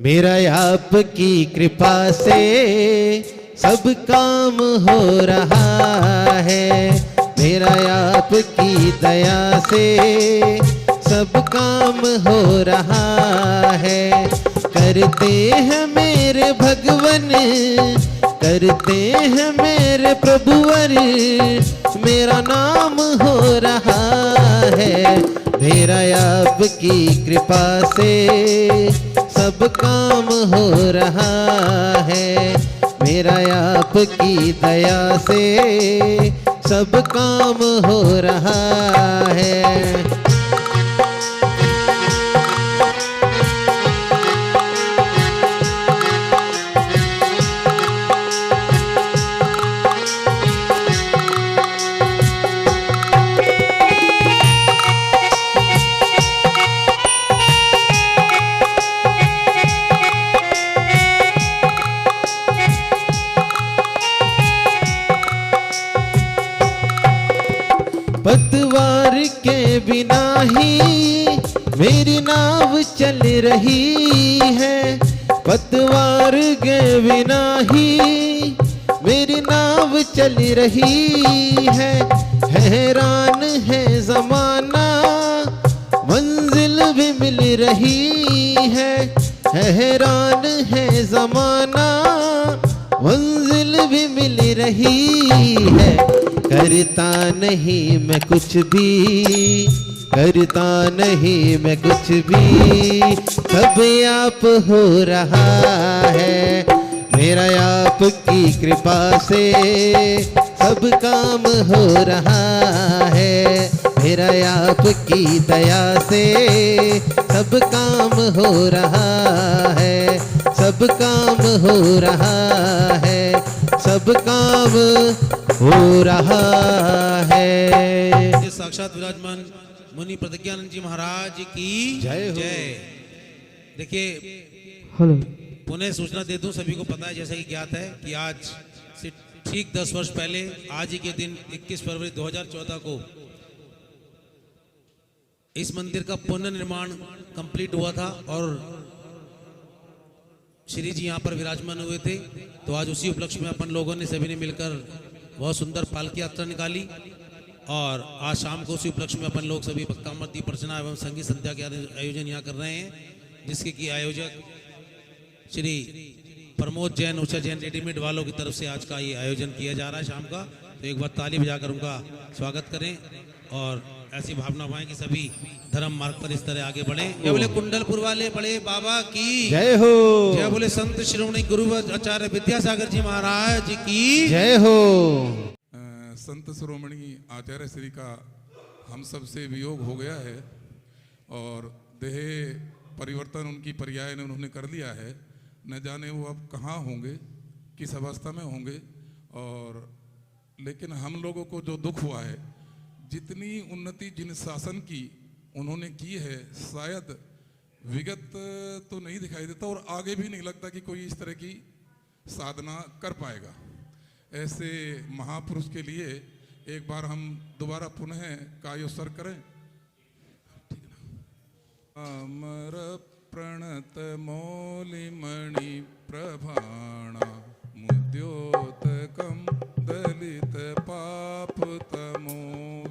मेरा आपकी कृपा से सब काम हो रहा है, मेरा आपकी दया से सब काम हो रहा है। करते हैं मेरे भगवन, करते हैं मेरे प्रभुवर, मेरा नाम हो रहा है। मेरा आपकी कृपा से सब काम हो रहा है, मेरा आपकी दया से सब काम हो रहा है। पतवार के बिना ही मेरी नाव चल रही है, पतवार के बिना ही मेरी नाव चल रही है। हैरान है ज़माना मंजिल भी मिल रही है, हैरान है ज़माना मंजिल भी मिल रही है। करता नहीं मैं कुछ भी, करता नहीं मैं कुछ भी, सब आप हो रहा है। मेरा आपकी कृपा से सब काम हो रहा है, मेरा आपकी दया से सब काम हो रहा है, सब काम हो रहा है, सब काम हो रहा है। साक्षात विराजमान मुनि प्रतिज्ञानंद जी महाराज की जय हो। जय। देखिए, हेलो, पुनः सूचना दे दूं, सभी को पता है जैसा कि ज्ञात है कि आज से ठीक 10 वर्ष पहले आज ही के दिन 21 फरवरी 2014 को इस मंदिर का पुनर्निर्माण कंप्लीट हुआ था और श्री जी यहाँ पर विराजमान हुए थे। तो आज उसी उपलक्ष्य में अपन लोगों ने सभी ने मिलकर बहुत सुंदर पालकी यात्रा निकाली और आज शाम को उसी उपलक्ष्य में अपन लोग सभी भक्तामृत दीप अर्चना एवं संगीत संध्या के आयोजन यहाँ कर रहे हैं, जिसके की आयोजक श्री प्रमोद जैन, उषा जैन रेडीमेड वालों की तरफ से आज का ये आयोजन किया जा रहा है शाम का। तो एक बार ताली बजाकर उनका स्वागत करें और ऐसी भावना पाएं कि सभी धर्म मार्ग पर इस तरह आगे बढ़े। जय बोले कुंडलपुर वाले बड़े बाबा की जय हो, जय बोले संत श्रोमणी गुरु आचार्य विद्यासागर जी महाराज की जय हो। संत शिरोमणि आचार्य श्री का हम सब से वियोग हो गया है और देह परिवर्तन उनकी पर्याय ने उन्होंने कर लिया है। न जाने वो अब कहाँ होंगे, किस अवस्था में होंगे। और लेकिन हम लोगों को जो दुख हुआ है, जितनी उन्नति जिन शासन की उन्होंने की है, शायद विगत तो नहीं दिखाई देता और आगे भी नहीं लगता कि कोई इस तरह की साधना कर पाएगा। ऐसे महापुरुष के लिए एक बार हम दोबारा पुनः कायोत्सर्ग करें। अमर प्रणत मौलिमणि प्रभाणा मुद्योतकं दलित पाप तमो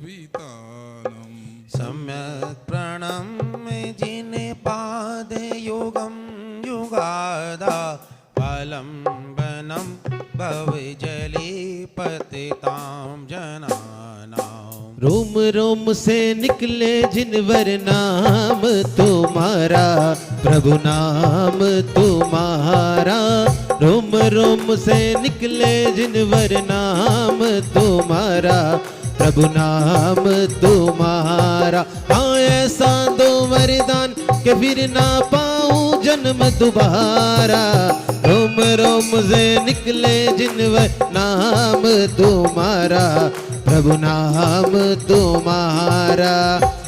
वितानम सम्यक् प्रणम्य जिने पाद योगम युगादा फलम वनम भवजली पतिताम जनानाम। रोम रोम से निकले जिनवर नाम तुम्हारा, प्रभु नाम तुम्हारा। रोम रोम से निकले जिनवर नाम तुम्हारा, प्रभु नाम तुम्हारा। हाँ ऐसा दो वरदान के फिर ना पाऊं जन्म दोबारा। रोम रोम से निकले जिनवर नाम तुम्हारा, प्रभु नाम तुम्हारा।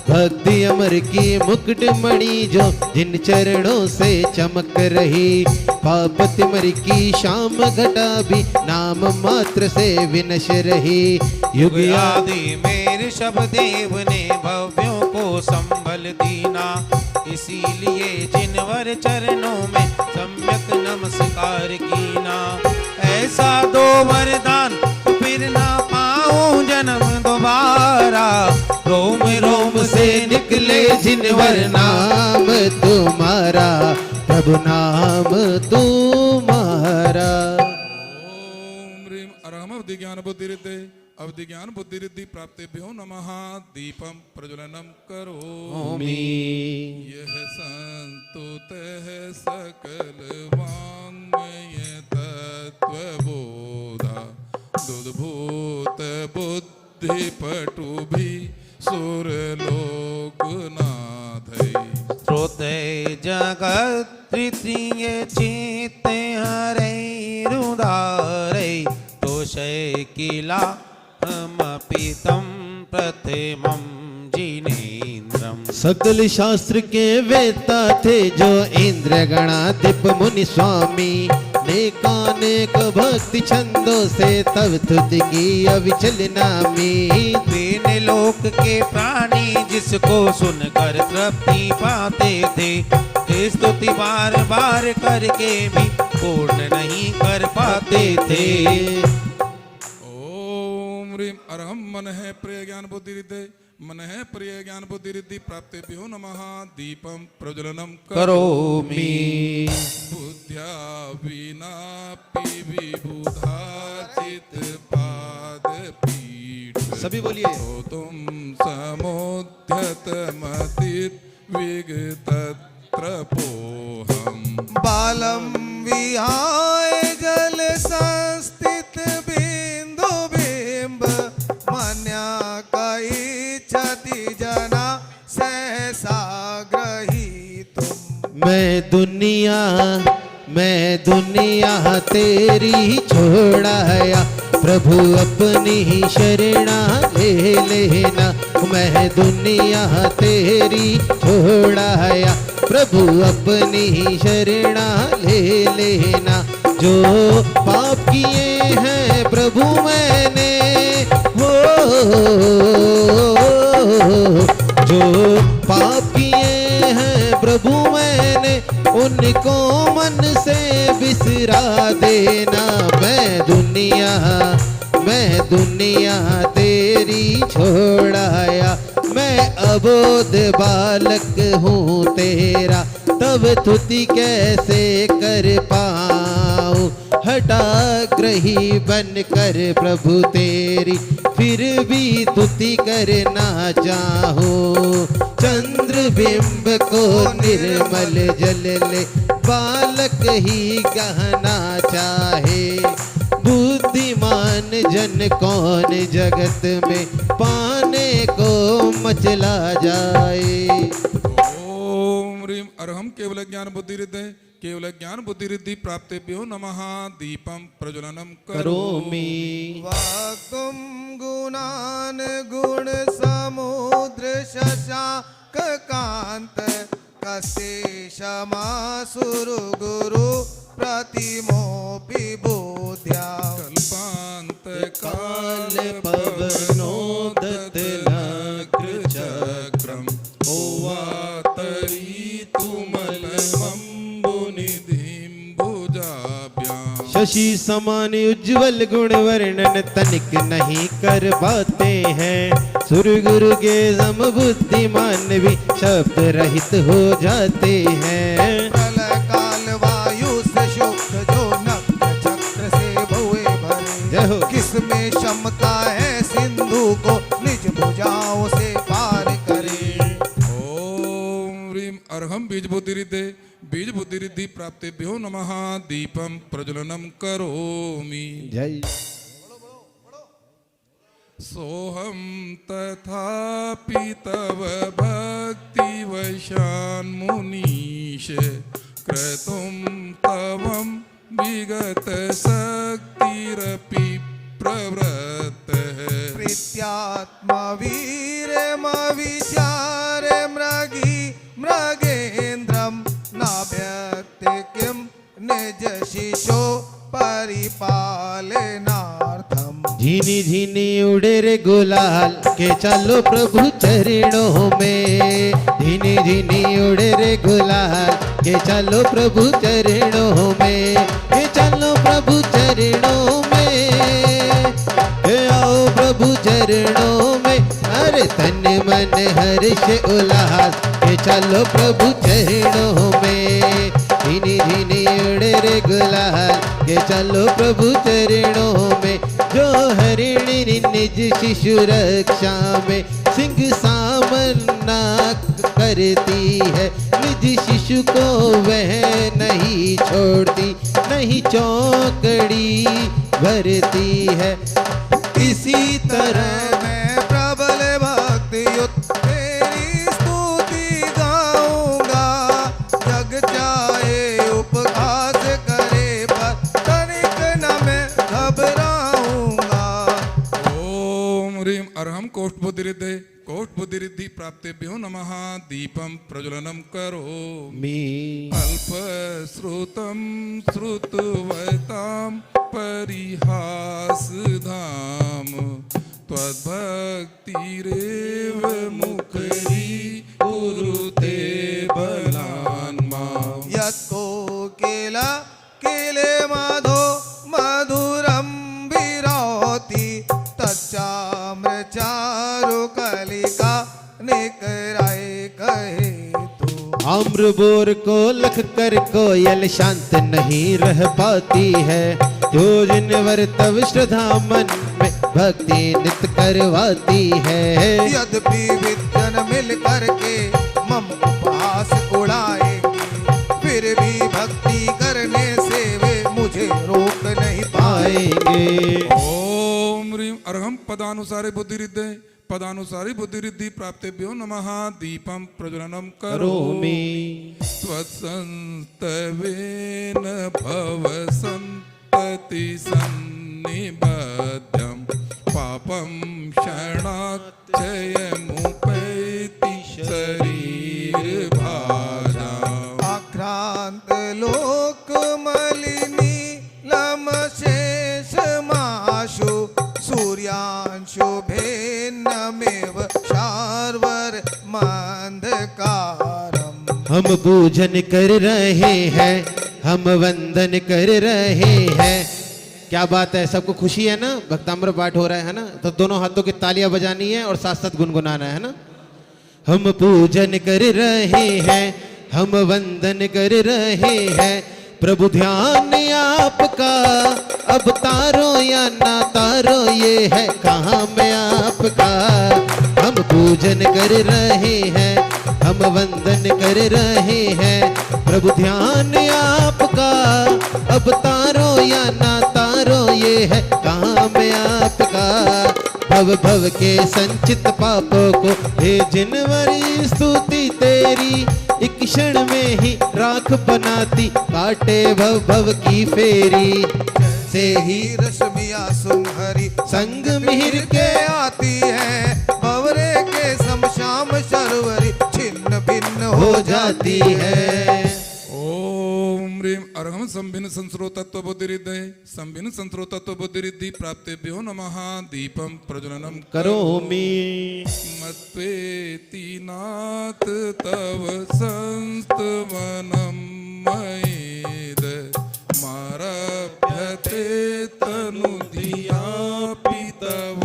भक्ति अमर की मुकुट मणि जो जिन चरणों से चमक रही, पाप तिमर की शाम घटा भी नाम मात्र से विनश रही। युग आदि मेरे शब देव ने भव्यों को संभल दीना, इसीलिए जिनवर चरणों में सम्यक नमस्कार कीना। ऐसा दो वरदान तो फिर ना पाऊं जन्म दोबारा। रोम रोम से निकले जिनवर नाम तुम्हारा, प्रभु नाम तुम्हारा। ओम ह्रीं अरहम अवधि ज्ञान बुद्धि रिद्धि अवधि ज्ञान बुद्धि रिद्धि प्राप्तेभ्यो नमः। दीपम प्रज्वलनम करोमि। यह संस्तुत है सकल वाङ्मय तत्वबोधा। दुर्भूत बुद्धि पटु भी सुरलोकनाथै। श्रोते जगत तृतीय चित्त हरे रुदारे। तोषय किला हमपितं प्रथमं जिनेन्द्रम्। सकल शास्त्र के वेता थे जो इंद्र गणाधिप मुनि स्वामी। नेकानेक भक्ति छंदों से तब तुति की अविचल नामी। तीन लोक के प्राणी जिसको सुनकर तृप्ति पाते थे। स्तुति बार बार करके भी पूर्ण नहीं कर पाते थे। ओम ह्रीं अरहम मन है प्रिय ज्ञान बुद्धि रिद्धि मन है प्रिय ज्ञान बुद्धि रिद्धि प्राप्तेभ्यो नमः। दीपम प्रज्वलनम करोमि। बुद्ध्या विना विबुधा चित पाद पीठ। सभी बोलिए। तो तुम समुद्यत मतित विगतत्र पोहम। बालम विहाय जल संस्थित बिंदु बिंब। मन्या कई छति जना सहसा ग्रहीतुम। मैं दुनिया तेरी छोड़ाया, प्रभु अपनी ही शरणा ले लेना। मैं दुनिया तेरी छोड़ाया, प्रभु अपनी ही शरणा ले लेना। जो पाप किए हैं प्रभु मैंने हो, जो पाप किए हैं प्रभु मैंने उनको मन से बिसरा देना। मैं दुनिया तेरी छोड़ाया, मैं अबोध बालक हूँ तेरा। तब तुति कैसे कर पाऊँ, हठाग्रही बन कर प्रभु तेरी फिर भी तुति करना चाहूँ। चंद्र बिंब को निर्मल जल ले बालक ही कहना चाहे। बुद्धिमान जन कौन जगत में पाने को मचला जाए। ओम ह्रीं अरहम केवल ज्ञान बुद्धि रिद्धि केवल ज्ञान बुद्धि रिद्धि प्राप्तेभ्यो नमः। दीपम प्रज्वलनम करोमि। वक्तुम गुणान गुण समुद्र शशांक कांत। कसे क्षमा सुरु गुरु प्रतिमोपि बोध्या। कल्पांत काल पवनोदत नग्र चक्रम। ओवातरी तुमलमंबुनिधिं भुजाभ्याम्। शशि समान उज्ज्वल गुण वर्णन तनिक नहीं कर पाते हैं। सुर गुरु के सम बुद्धिमान भी शब्द रहित हो जाते हैं। प्रलय काल वायु से शुक्त जो नग्न चक्र से भुए जय हो। भरे। किसमें क्षमता है सिंधु को निज भुजाओं से पार करे। ओम ह्रीं अरहम बीज बुद्धि रिद्धि प्राप्तेभ्यो नमः। दीपम प्रज्वलनम करोमि। जय। सोहम तथापि तव भक्ति वशान मुनीश। क्रतुम तवम विगत शक्तिरपि प्रवृत्तः। प्रीत्यात्मा वीरमविचार मृगी मृगेन्द्रम। नाभ्यक्ति किम निज शिशो परिपालनार्थम। झीनी झीनी उड़े रे गुलाल के चलो प्रभु चरणों में। धीनी धीनी उड़े रे गुलाल के चलो प्रभु चरणों में, के चलो प्रभु चरणों में, के आओ प्रभु चरणों में। अरे तन मन हर्ष उल्लास के चलो प्रभु चरणों में, धीनी धीनी उड़े रे गुलाल के चलो प्रभु चरणों में। जो हरिणी निज शिशु रक्षा में सिंह सामना करती है, निज शिशु को वह नहीं छोड़ती, नहीं चौकड़ी भरती है। इसी तरह मैं प्रबल भक्ति युक्त तेरी स्तुति गाऊंगा, जग चाहे उपहास करे पर तनिक न मैं घबराऊंगा। ओम ह्रीं अर्हं कोष्ठबुद्धिरिद्धे कोष्ठबुद्धिरिद्धि प्राप्तेभ्यो नमः। दीपं प्रज्वलनं करोमि। अल्पश्रुतं श्रुतवतां परिहासधाम, त्वद्भक्तिरेव मुखरी कुरुते बलान् माम्। यत्को केला केले माधो मधुरं विरोति, तच्चाम्रचारु कलिका निकराय कहे तू। आम्र बोर को लख कर कोयल शांत नहीं रह पाती है, जो जिनवर तब श्रद्धा मन में भक्ति नित करवाती है। यद्यपि विद्यन मिल करके मम उपहास उड़ाएंगे, फिर भी भक्ति करने से वे मुझे रोक नहीं पाएंगे। ओम ह्रीं अर्हं पदानुसारे बुद्धिरिद्धे पदानुसारी बुद्धिरिद्धि प्राप्तेभ्यो नमः। दीपं प्रज्वलनं करोमि। त्वत्संस्तवेन भव संतति सन्निबद्धं, पापं क्षणाक्षयमुपैति शरीरभाजाम्। आक्रांत लोक मलिनी लमशेषमाशु, सूर्यांशु भेन्नमेव शार्वर मंधकारम्। हम पूजन कर रहे हैं, हम वंदन कर रहे हैं। क्या बात है, सबको खुशी है ना? भक्ताम्र पाठ हो रहा है ना? तो दोनों हाथों की तालियां बजानी है और साथ साथ गुनगुनाना है ना? हम पूजन कर रहे हैं, हम वंदन कर रहे हैं। प्रभु ध्यान आपका, अब तारो या ना तारो ये है कहाँ में आपका। हम पूजन कर रहे हैं, हम वंदन कर रहे हैं। प्रभु ध्यान आपका, अब तारो या ना तारो ये है कहाँ में आपका। भव भव के संचित पापों को हे जिनवरी स्तुति तेरी, एक क्षण में ही राख बनाती काटे भव भव की फेरी। से ही रश्मिया सुमहरी संग मिहिर के आती है, भंवरे के समशाम शर्वरी छिन्न भिन्न हो जाती है। ओम ह्रीं अर्हं संभिन्न संस्रोतत्व बुद्धिरिद्धे संभिन्न संस्रोतत्व बुद्धिरिद्धि प्राप्तेभ्यो नमः। दीपं प्रज्वलनं करोमि। मत्वेति नाथ तव संस्तवनं मयेद, मारभ्यते तनुधियापि तव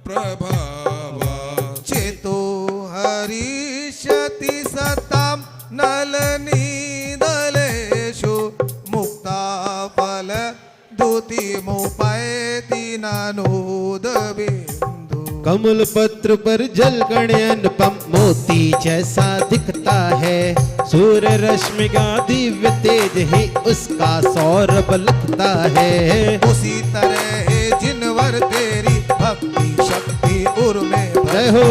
प्रभावा। चेतो हरिष्यति सतां नलनीदलेषु, मुक्ता फल द्युतिमुपैति नानोद बिंदु। कमल पत्र पर जल कण अनुपम मोती जैसा दिखता है, सूर्य रश्मि का दिव्य तेज ही उसका सौरभ लगता है। उसी तरह है जिनवर तेरी भक्ति शक्ति उर्मे जय हो।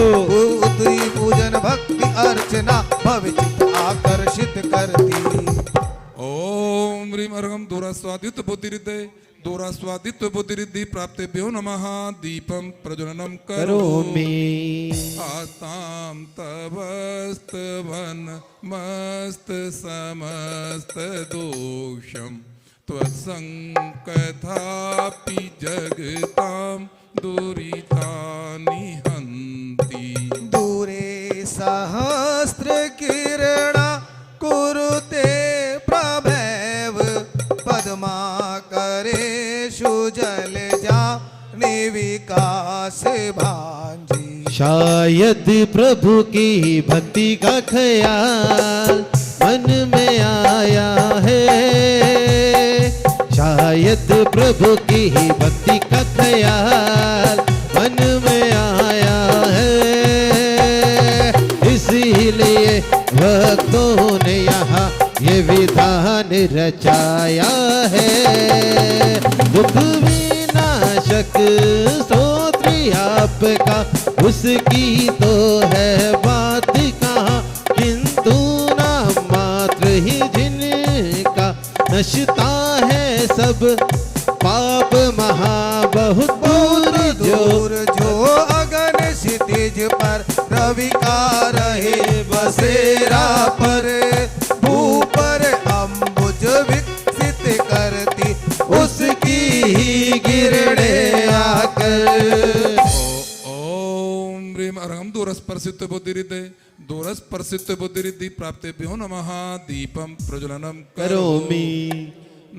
उतरी पूजन भक्ति अर्चना भविचित आकर्षित करती। ओम ह्रीं अर्हं दूरास्वादित बुद्धिरिद्धे दूरास्वादित्व बुद्धिरिद्धि प्राप्तेभ्यो नमः। दीपं प्रज्वलनं करोमि। आस्तां तवस्तवन मस्त समस्त दोषं, त्वत्संकथापि जगतां दुरितानि हन्ति। दूरे सहस्र किरणा कुरुते प्रभैव पद्माकरेषु जलजा निविकास भांजी। शायद प्रभु की भक्ति का ख्याल मन में आया है, शायद प्रभु की भक्ति का ख्याल मन में आया है, इसीलिए भक्तों ने यहाँ ये विधान रचाया है। दुख विनाशक स्तोत्र आपका उसकी तो है बात कहाँ, किंतु नाम मात्र ही जिनका नशता है सब पाप महा बहुत दूर दूर जो अगन क्षितिज पर रवि का रहे बसेरा पर, ऊपर अम्बुज विकसित करती उसकी ही किरणें आकर। ओम ह्रीं अर्हं दूरस्पर्शित बुद्धिरिते दूरस्पर्शित बुद्धिरिद्धि प्राप्तेभ्यो नमः। दीपं प्रज्वलनं करोमि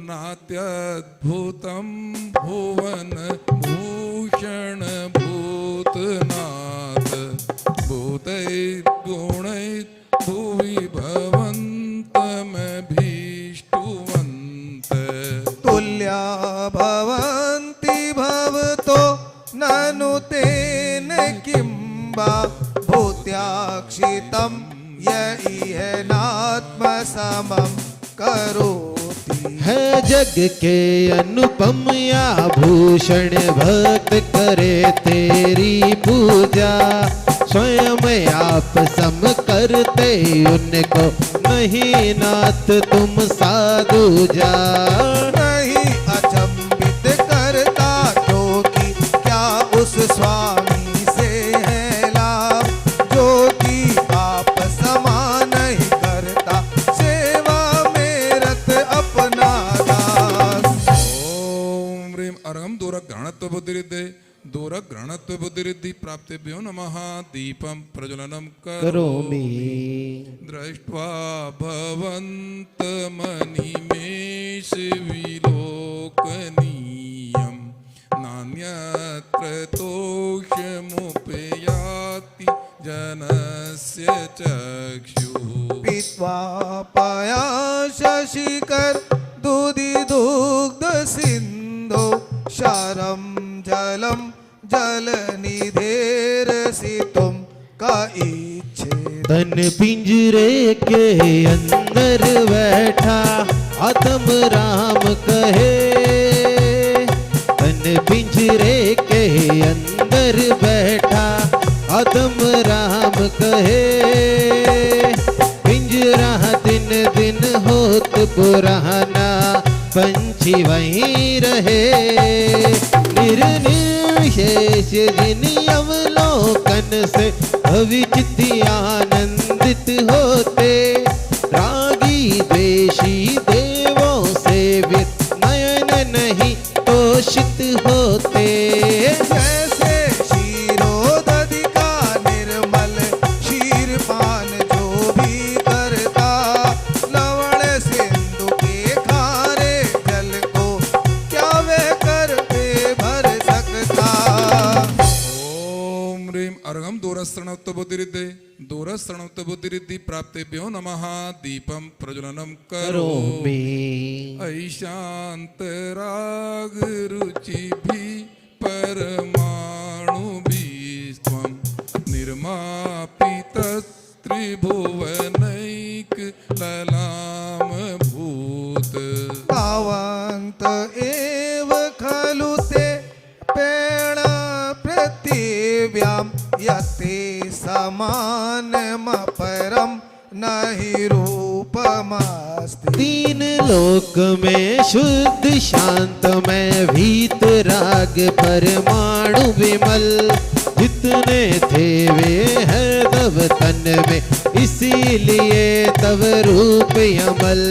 नात्यद्भुतं भुवन भूषण भूतनाथ भूतैर्गुणैः भुवि भवन्तमभीष्टुवन्त। तुल्या भवन्ति भवतो ननु तेन किंबा भूत्याक्षितं यैह नात्मसमं करोति। है जग के अनुपम या भूषण भक्त करे तेरी पूजा, स्वयं आप सम करते उनको नहीं नाथ तुम साधु जा। नहीं अचंभित करता क्योंकि क्या उस स्वामी से है लाभ, जो कि आप समान ही करता सेवा में रत अपना दास। ओम ह्रीं अर्हं दूरग्रहणत्व बुद्धिरिद्धे दूरग्रहणत्व बुद्धिरिद्धि प्राप्तेभ्यो नमः। दीपं प्रज्वलनं करोमि दृष्ट्वा भवन्तमनिमेष विलोकनीयं नान्यत्र तोषमुपयाति जनस्य चक्षुः। पीत्वा पया शशिकर दूधि दुग्ध सिंधो क्षारं जलम जल निधेर सितुम का इच्छे। तन पिंजरे के अंदर बैठा आत्म राम कहे, तन पिंजरे के अंदर बैठा आत्म राम कहे, पिंजरा दिन दिन होत पुराना पंछी वहीं रहे, निर्निशेष जिन अवलोकन से अविचित आनंदित होते, रागी द्वेषी देवों से नयन नहीं तोषित होते। जैसे क्षीरोदधि का निर्मल क्षीरपान जो भी करता, लवण सिंधु के खारे जल को क्या वे कर पे भर सकता। ओम ह्रीं अर्हं दूरस्रणत्व बुद्धिरिद्धे दूरस्रणत्व बुद्धिरिद्धि प्राप्तेभ्यो नमः। दीपं प्रज्वलनं करोमि ऐशान्तराग रुचिभिः परमाणुभिस्त्वं निर्मापितस्त्रिभुवनैक ललामभूत। तावन्त एव खलु ते पेण पृथिव्यां यते समानमपरं नहि रूपमस्ति। तीन लोक में शुद्ध शांत में भीत राग परमाणु विमल, जितने थे वे है तब तन में इसीलिए तब रूप यमल।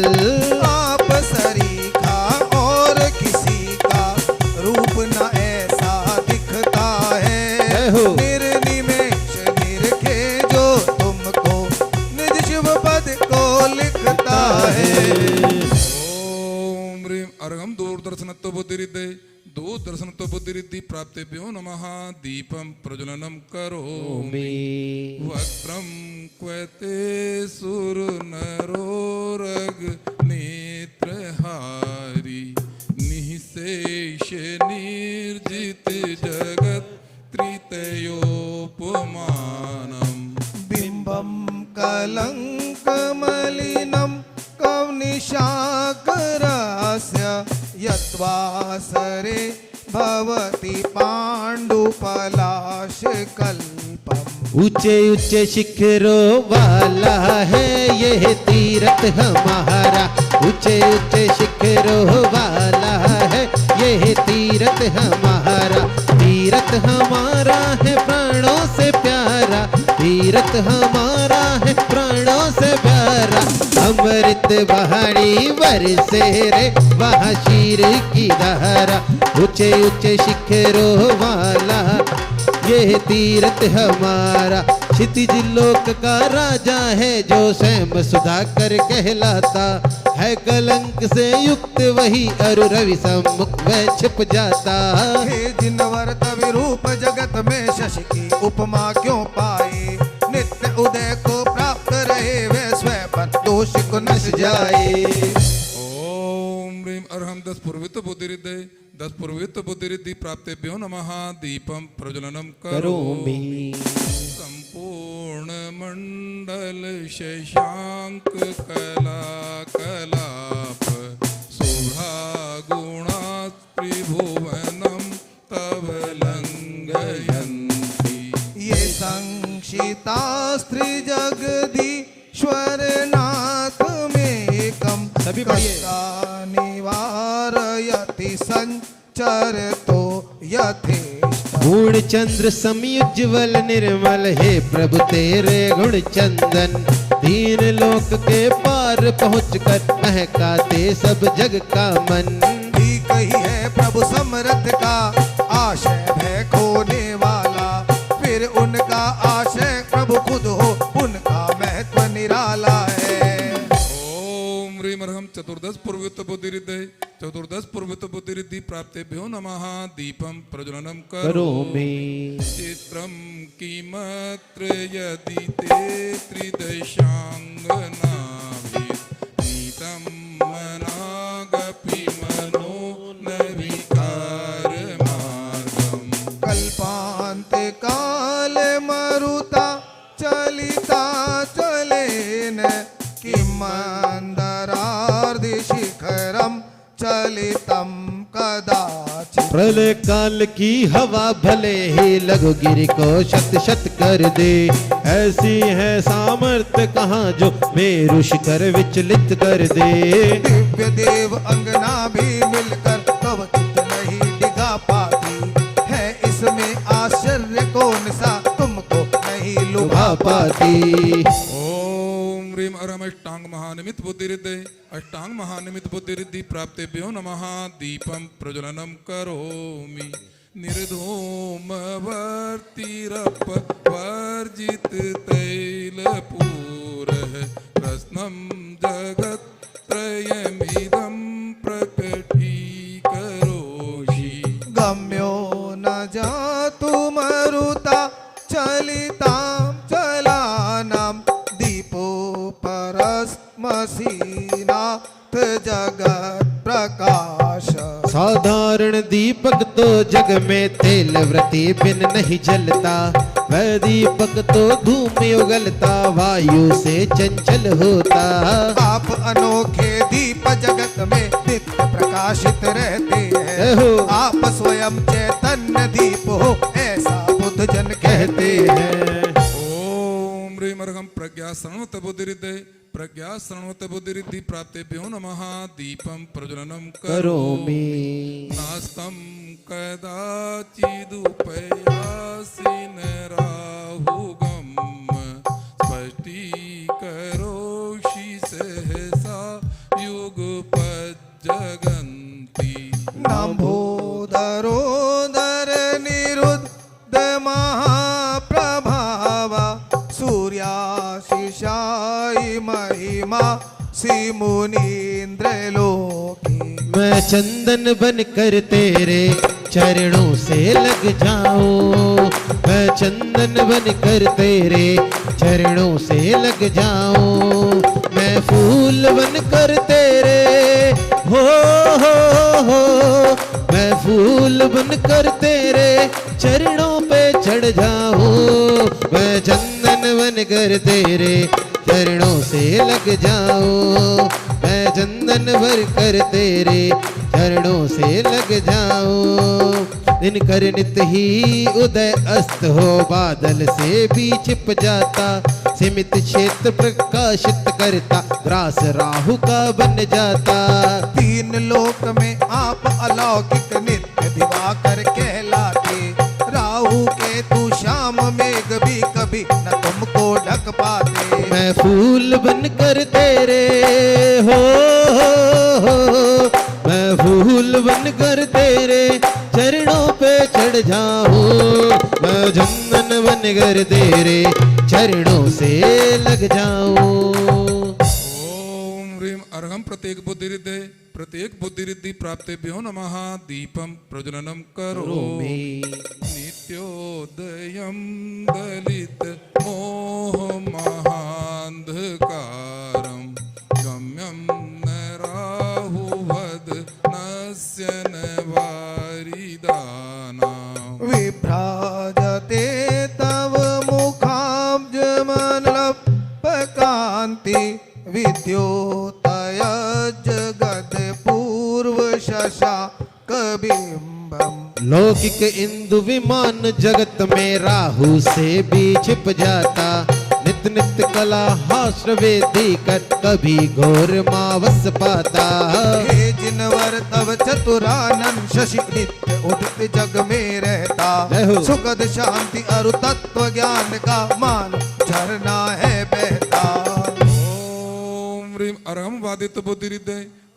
आप सरीखा और किसी का रूप न ऐसा दिखता है, जय हो। निर्निमेष निरखे जो तुम बुद्धिरिद्धे दूरदर्शन तो बुद्धिरिद्धि प्राप्तेभ्यो नमः दीपम प्रज्वलनम करोमि वक्त्रम क्वते सुरनरोरग नेत्रहारी निःशेष निर्जित जगत त्रितयोपमानम बिंबम कलंकमलिनं कवनिशाकरस्य यद्वासरे भवति पाण्डुपलाशकल्पम्। ऊंचे ऊंचे शिखरों वाला है यह तीरथ हमारा, ऊंचे ऊंचे शिखरों वाला है यह तीरथ हमारा, तीरथ हमारा है प्राणों से प्यारा, तीरथ हमारा है प्राणों से प्यारा। अमृत बहाड़ी बरसे रे वहाँ शीर की धारा, ऊंचे ऊंचे शिखरों वाला ये तीरथ हमारा। क्षितिज लोक का राजा है जो स्वयं सुधाकर कहलाता है, कलंक से युक्त वही अरु रवि सम्मुख में छिप जाता। हे जिनवर तवि रूप जगत में शशि की उपमा क्यों पाए, नित्य उदय को प्राप्त रहे वे स्वयं पर दोष को नश जाए। ओम ह्रीं अर्हं 10 पूर्वित बुद्धिरिद्धे 10 पूर्वित बुद्धिरिद्धि प्राप्तेभ्यो नमः दीपम प्रज्वलनम करोमि संपूर्ण मंडल शशांक कला कलाप शोभा गुणा त्रिभुवनम तव लंघयन्ति। ये संक्षिता स्त्री जगदीश्वर नाथ मेकम सभी पढ़िए। निवारयति संचर तो यथेष्ट। पूर्ण चंद्र समयुज्वल निर्मल हे प्रभु तेरे गुण चंदन, दीन लोक के पार पहुँच कर महकाते सब जग का मन। ठीक ही है प्रभु समर्थ का आशय भय खोने वाला, फिर उनका आशय प्रभु खुद हो उनका महत्व निराला है। ओम ह्रीं अर्हं 14 पूर्वित बुद्धिरिद्धे 14 पूर्वित बुद्धिरिद्धि प्राप्तेभ्यो नमः दीपम प्रज्वलनम करोमि चित्रम किमत्र यदि ते त्रिदशांगनाभिनीतं मनागपि मनो न विकारमार्गम्। कल्पांत काल मरुता चलिता चलेन किमंदरार्धि शिखरम चलितम कदाचित्। प्रलय काल की हवा भले ही लघु गिरि को शत शत कर दे, ऐसी है सामर्थ्य कहाँ जो मेरु शिखर विचलित कर दे। दिव्य देव अंगना भी मिलकर तब चित नहीं डिगा पाती है, इसमें आश्चर्य कौन सा तुमको नहीं लुभा पाती। ओम ह्रीं अर्हं अष्टांग महानिमित बुद्धिरिद्धे अष्टांग महानिमित बुद्धिरिद्धि प्राप्तेभ्यो नमः दीपम प्रज्वलनम करोमि निर्धूमवर्तिरप वर्जित तैलपूरः प्रश्नं जगत्त्रयमिदं प्रकटीकरोषि। गम्यो न जातु मरुता चलितां चलानां दीपो परस्मसीनाथ जगत प्रकाश। साधारण दीपक तो जग में तेल व्रति बिन नहीं जलता, वह दीपक तो धूम उगलता वायु से चंचल होता। आप अनोखे दीप जगत में नित्य प्रकाशित रहते हैं, आप स्वयं चैतन्य दीप हो ऐसा बुद्ध जन कहते हैं। ओम ह्रीं अर्हं प्रज्ञा शृण्वत बुद्धिरिद्धे प्रज्ञा शृण्वत बुद्धिरिद्धि प्राप्तेभ्यो नमः दीपम प्रज्वलनम करोमि नास्तं कदाचिदुपयासि न राहुगम स्पष्टीकरोषि सहसा युगपज्जगन्ति। नम्भोदरोदर निरुद्ध महाप्रभावा सूर्याशिषायि महिमा सी मुनीन्द्र लोके। मैं चंदन बनकर तेरे चरणों से लग जाऊं, मैं चंदन बनकर तेरे चरणों से लग जाऊं, मैं फूल बनकर तेरे हो, मैं फूल बनकर तेरे चरणों पे चढ़ जाऊं, मैं चंदन बनकर तेरे चरणों से लग जाऊं, मैं चंदन भरकर तेरे चरणों से लग जाऊं। दिन कर नित ही उदय अस्त हो, बादल से भी छिप जाता, सीमित क्षेत्र प्रकाशित करता, ग्रास राहु का बन जाता। तीन लोक में आप अलौकिक नित्य दिवाकर कहलाते, राहु केतु श्याम मेघ भी कभी न तुमको ढक पाते। मैं फूल बनकर तेरे हो, मैं फूल बनकर तेरे चरणों पे चढ़ जाऊं, मैं चंदन बनकर तेरे चरणों से लग जाऊं। ओम ह्रीं अर्हं प्रत्येक बुद्धिरिद्धि प्राप्तेभ्यो नमः। दीपं प्रज्वलनं करोमि। नित्योदयं दलित मोहमहान्धकारं गम्यं न राहुवद नस्य न वारिदानाम्। विभ्राजते तव मुखाब्जमलपकान्ति, विद्योतय जगद पूर्व शशाकबिम्बम्। लौकिक इंदु विमान जगत में राहु से भी छिप जाता, नित नित कला हास्रवेदी कर कभी घोर मावस पाता। हे जिनवर तव चतुरानन शशि नित्य उदित जग में रहता, जय हो। सुखद शांति अरु तत्व ज्ञान का मान झरना है बहता। ओम ह्रीं अर्हं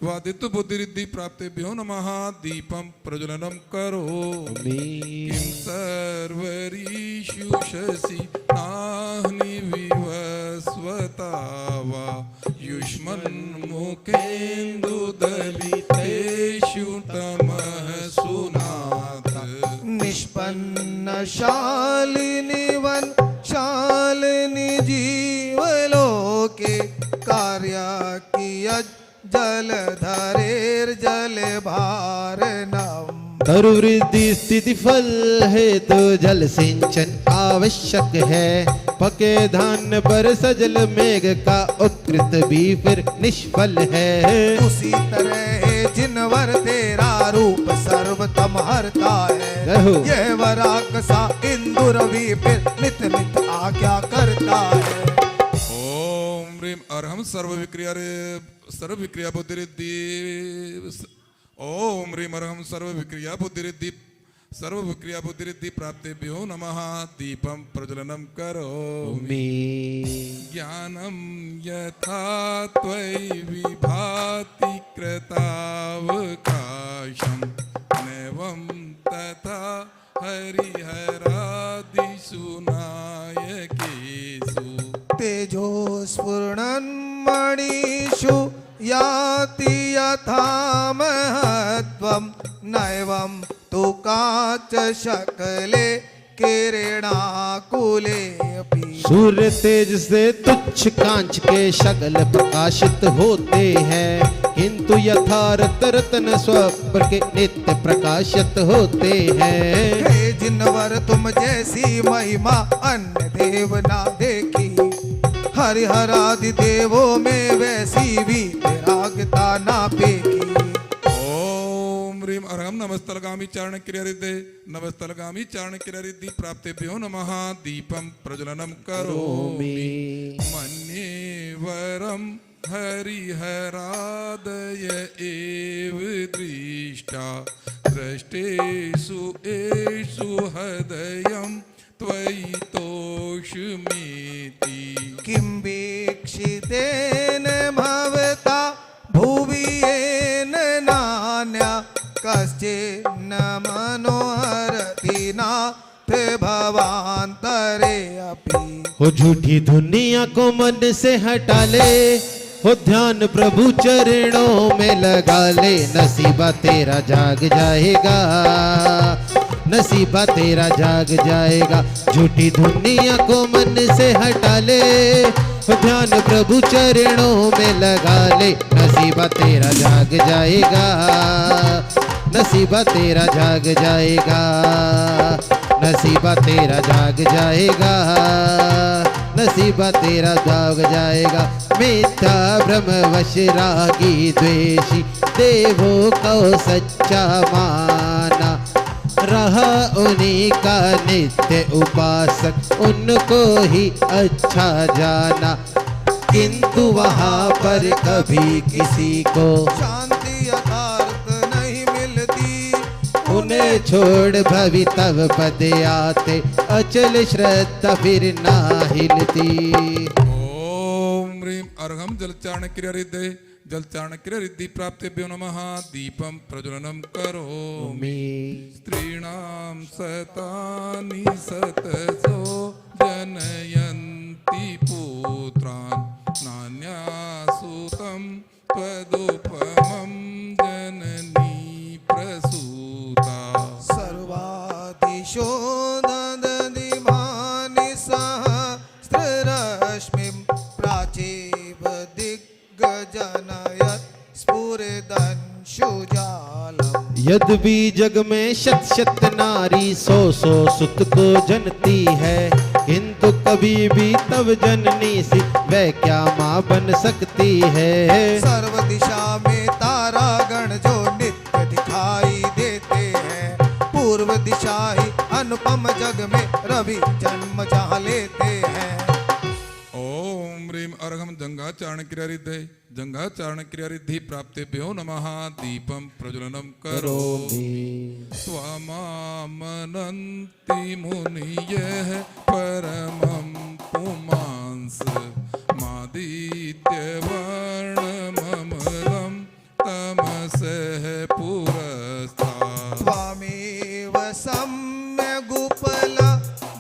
वादित बुद्धिरिद्धि प्राप्तेभ्यो नमः। दीपं प्रज्वलनं करोमि। किं सर्वरीषु शशि नाह्नि विवस्वता वा, युष्मन्मुखेन्दुदलितेषु तमः सुनाथ। निष्पन्न शालिनी वन शालिनी जीवलोके, कार्या किया जलधरेर जल भारनम। तरुवृद्धि स्थिति फल है तो जल सिंचन आवश्यक है, पके धान पर सजल मेघ का उत्कृत भी फिर निष्फल है। उसी तरह है जिनवर तेरा रूप सर्वतम हरता है, यह वराक सा इंदु रवि फिर नित नित आज्ञा करता है। ओम ह्रीं अर्हं सर्वविक्रिया बुद्धिरिद्धि। ओम ह्रीं अर्हं सर्वविक्रिया बुद्धिरिद्धि प्राप्तेभ्यो नमः। दीपं प्रज्वलनं करोमि। ज्ञानं यथा त्वयि विभाति कृतावकाशं, नैवं तथा हरिहरादिषु नायकेषु। तेजो स्फुरणन्मणिषु याति यथा महत्वं, नैवं तु काच शकले किरणाकुले अपि। सूर्य तेज से तुच्छ कांच के शगल प्रकाशित होते हैं, किंतु यथार्थ रत्न स्वप्र के नित्य प्रकाशित होते हैं। हे जिनवर तुम जैसी महिमा अन्य देव ना देखी, हरिहरादि देवों में वैसी भी विरागता ना पेकी। ओम ह्रीं अर्हं नमस्तलगामी चारण क्रियारिद्धि प्राप्तेभ्यो नमः। दीपं प्रज्वलनं करोमि। मन्ये वरं हरिहरादय एव दृष्टा, दृष्टेषु एषु हृदयं त्वयि तोषमेति। किं वीक्षितेन भवता भुवि येन नान्या, कश्चिन्न मनोहरति नाथ भवान्तरे अपि। हो झूठी दुनिया को मन से हटा ले, हो ध्यान प्रभु चरणों में लगा ले, नसीबा तेरा जाग जाएगा, नसीबा तेरा जाग जाएगा। झूठी दुनिया को मन से हटा ले, हो ध्यान प्रभु चरणों में लगा ले, नसीबा तेरा जाग जाएगा, नसीबा तेरा जाग जाएगा, नसीबा तेरा जाग जाएगा, नसीबा तेरा जाग जाएगा। मिथ्या भ्रम वश रागी द्वेषी, देवों को सच्चा माना, रहा उन्हीं का नित्य उपासक, उनको ही अच्छा जाना। किंतु वहाँ पर कभी किसी को शांति यथार्थ नहीं मिलती, उन्हें छोड़ भवितव पद आते, अचल श्रद्धा फिर ना हिलती। ओम ह्रीं अर्घम जलचारण क्रिया रिद्धे, जलचारण क्रिया रिद्धि प्राप्तेभ्यो नमः। दीपम प्रज्वलनम करोमि। स्त्रीणां सतानि सतसो जनयन्ति पुत्रान्, नान्यासुतं त्वदुपमं जननी प्रसूता। सर्वादिशो ददति सहस्ररश्मिं, प्राचीव दिग्गजनयत् स्फुरदंशुजालम्। यद्यपि जग में शत शत नारी सौ सौ सुत को जनती है, किंतु कभी भी तब जननी सी वह क्या माँ बन सकती है। सर्व दिशा में तारागण जो नित्य दिखाई देते हैं, पूर्व दिशा ही अनुपम जग में रवि जन्म जहाँ लेते हैं। ओम ह्रीं अर्घम जंगाचारण क्रिया रिद्धे, जंगाचारण क्रिया रिद्धि प्राप्तेभ्यो नमः। दीपम प्रज्वलनम करोमि। त्वमामनन्ति मुनयः परमं पुमांस, मादित्यवर्णममलं तमसः पुरस्तात्। त्वमेव सम्यगुपला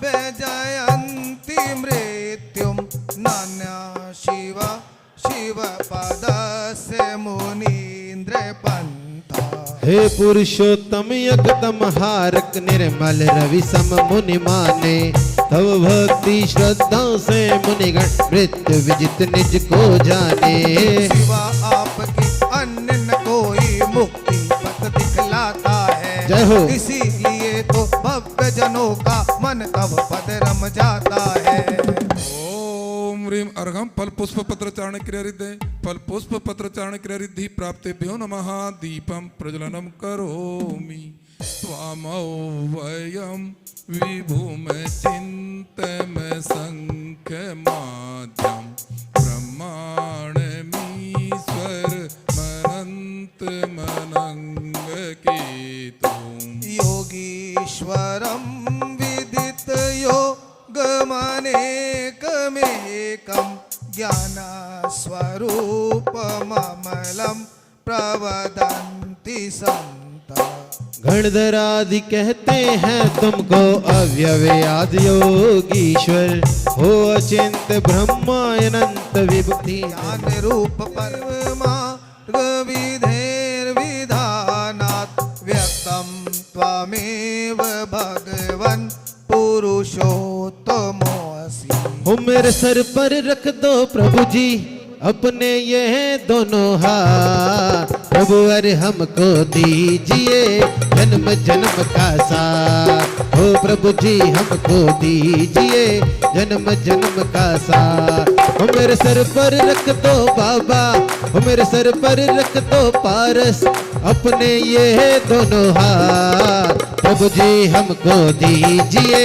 व्यजयन्ति मृत्युं, नान्या शिव शिव पदस्य मुनीन्द्र पंथा। हे पुरुषोत्तम एकदम हारक, निर्मल रवि सम मुनि माने, तव भक्ति श्रद्धा से मुनिगण मृत्यु विजित निज को जाने। सिवा आपकी अन्य न कोई मुक्ति पथ दिखलाता है, जय हो। इसीलिए तो भव्य जनों का मन तब पद रम जाता है। ओम ह्रीं अर्घम फल पुष्प पत्र चारण क्रिया रिद्धे, फल पुष्प पत्र चारण क्रिया रिद्धि प्राप्तेभ्यो नमः। दीपम प्रज्वलनम करोमि। त्वामौ वयं विभुम चिन्तम संख्यमाद्यं, ब्रह्माणमीश्वर मनन्त मनङ्गकेतुम्। योगीश्वरं विदित योगमनेकमेकं, ज्ञानस्वरूपममलं प्रवदन्ति सन्ता। गणधरादि कहते हैं तुमको अव्यय आदि योगीश्वर, हो अचिंत ब्रह्मानंत विभूति। ज्ञान रूप परमार्ग विधेर्विधानात्, व्यक्तं त्वमेव भगवन् पुरुषोत्तमोऽसि। हो मेरे सर पर रख दो प्रभु जी अपने ये दोनों हाथ, प्रभु अरे हमको दीजिए जन्म जन्म का साथ। हो प्रभु जी हमको दीजिए जन्म जन्म का साथ। हो मेरे सर पर रख दो बाबा, हो मेरे सर पर रख दो पारस अपने ये दोनों हाथ, प्रभु जी हमको दीजिए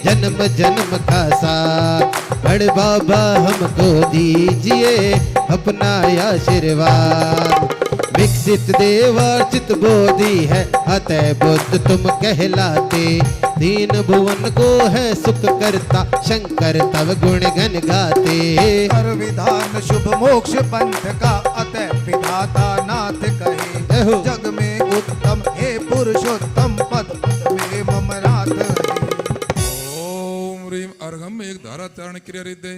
जन्म जन्म का साथ। बड़े बाबा हमको दीजिए अपना आशीर्वाद। विकसित देवार्चित बोधि है अतः बुद्ध तुम कहलाते, दीन भुवन को है सुख करता शंकर तव गुण गण गाते। हर विधान शुभ मोक्ष पंथ का अतः विधाता नाथ कहे, जग में उत्तम हे पुरुषोत्तम पद पद में मम नाथ है। ओम ह्रीं अर्घम मेघधाराचारण क्रियारिद्धे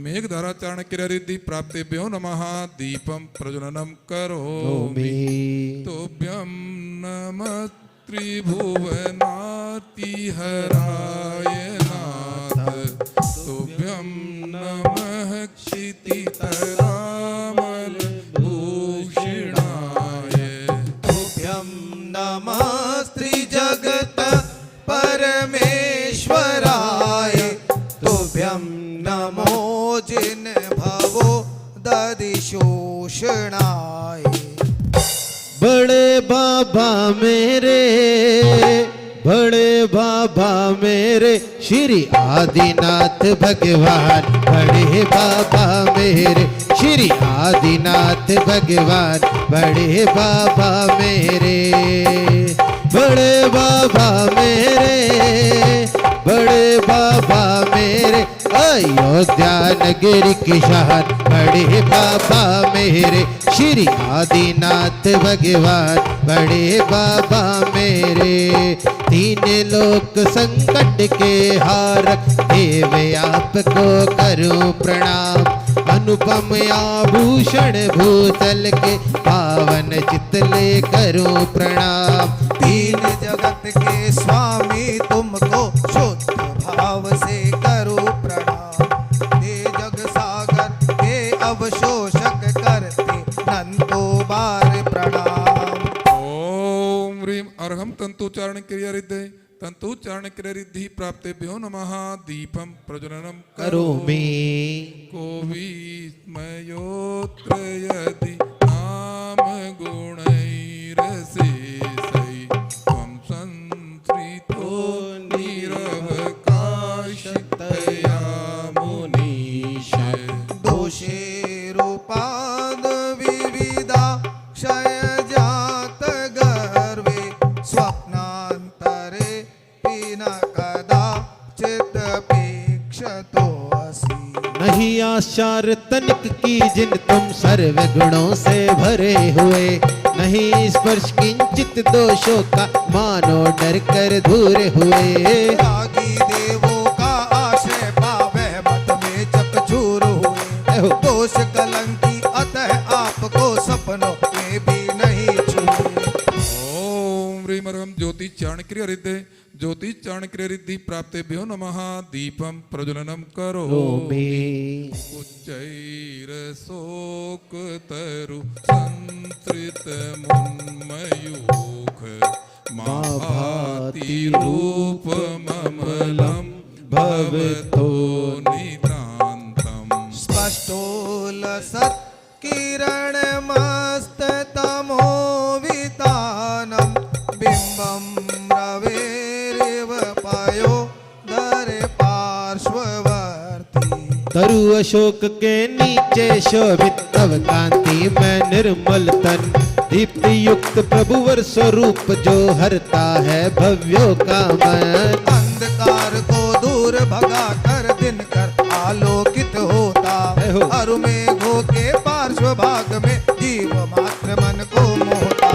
मेघधाराचारण क्रियारिद्धि प्राप्तेभ्यो नमः दीपम प्रज्वलनम करोमि तोभ्यं नमः त्रिभुवनातिहराय नाथ तोभ्यं नमः क्षितितरामल भूषणाय तुभ्यं नमस्ते जगत परमेश्वराय तुभ्यं नमो जिन भवो दधिशोषणाय बड़े बाबा मेरे श्री आदिनाथ भगवान बड़े बाबा मेरे श्री आदिनाथ भगवान बड़े बाबा मेरे बड़े बाबा मेरे अयोध्या नगरी की शान बड़े बाबा मेरे श्री आदिनाथ भगवान बड़े बाबा मेरे तीन लोक संकट के हारक देव आपको करूं प्रणाम अनुपम आभूषण भूतल के पावन चितले करूं प्रणाम तीन जगत के स्वामी तुमको शुद्ध भाव से करूं प्रणाम हे जग सागर हे अवशोषक करते नंतो बार प्रणाम ओम ह्रीम अर्हम तंतुचारण क्रियारिद्धे तंतुचारण क्रियारिद्धि प्राप्तेभ्यो नमः दीपम प्रज्वलनम करोमि कोविस्मयोत्र यदि नाम गुणैरशेषै त्वं संस्कृतो निरवकाशतया मुनीश दोषेरूपाद विविधा क्षय जात गर्वे स्वप्नांतरे न कदाचिदपेक्षतो असि नहीं आचार तनिक की जिन तुम सर्व गुणों से भरे हुए नहीं स्पर्श किंचित दोषों का मानो डर कर दूर हुए रागी देवों का आश्रय पावे मत में चकचूर हुए दोष कलंकी अतः आपको सपनों में भी नहीं छूए ओम ह्रीम अर्हम ज्योतिचारण क्रियारिद्धे ज्योतिचारण क्रियारिद्धि प्राप्तेभ्यो नमः दीपम प्रज्वलनम करोमि उच्चैरशोकतरु संस्कृत मुन्मयूख महाभाति रूपममलं भवतो नितान्तम् स्पष्टोलसत् किरणमस्ततमो वितानं बिम्बं रवेरिव पयो दरे पार्श्ववर्ती तरु अशोक के नीचे शोभित तव कांति में निर्मल तन दीप्ति युक्त प्रभुवर स्वरूप जो हरता है भव्यों का मन अंधकार को दूर भगा कर दिन कर आलोकित होता अरु मेघों के पार्श्व भाग में जीव मात्र मन को मोहता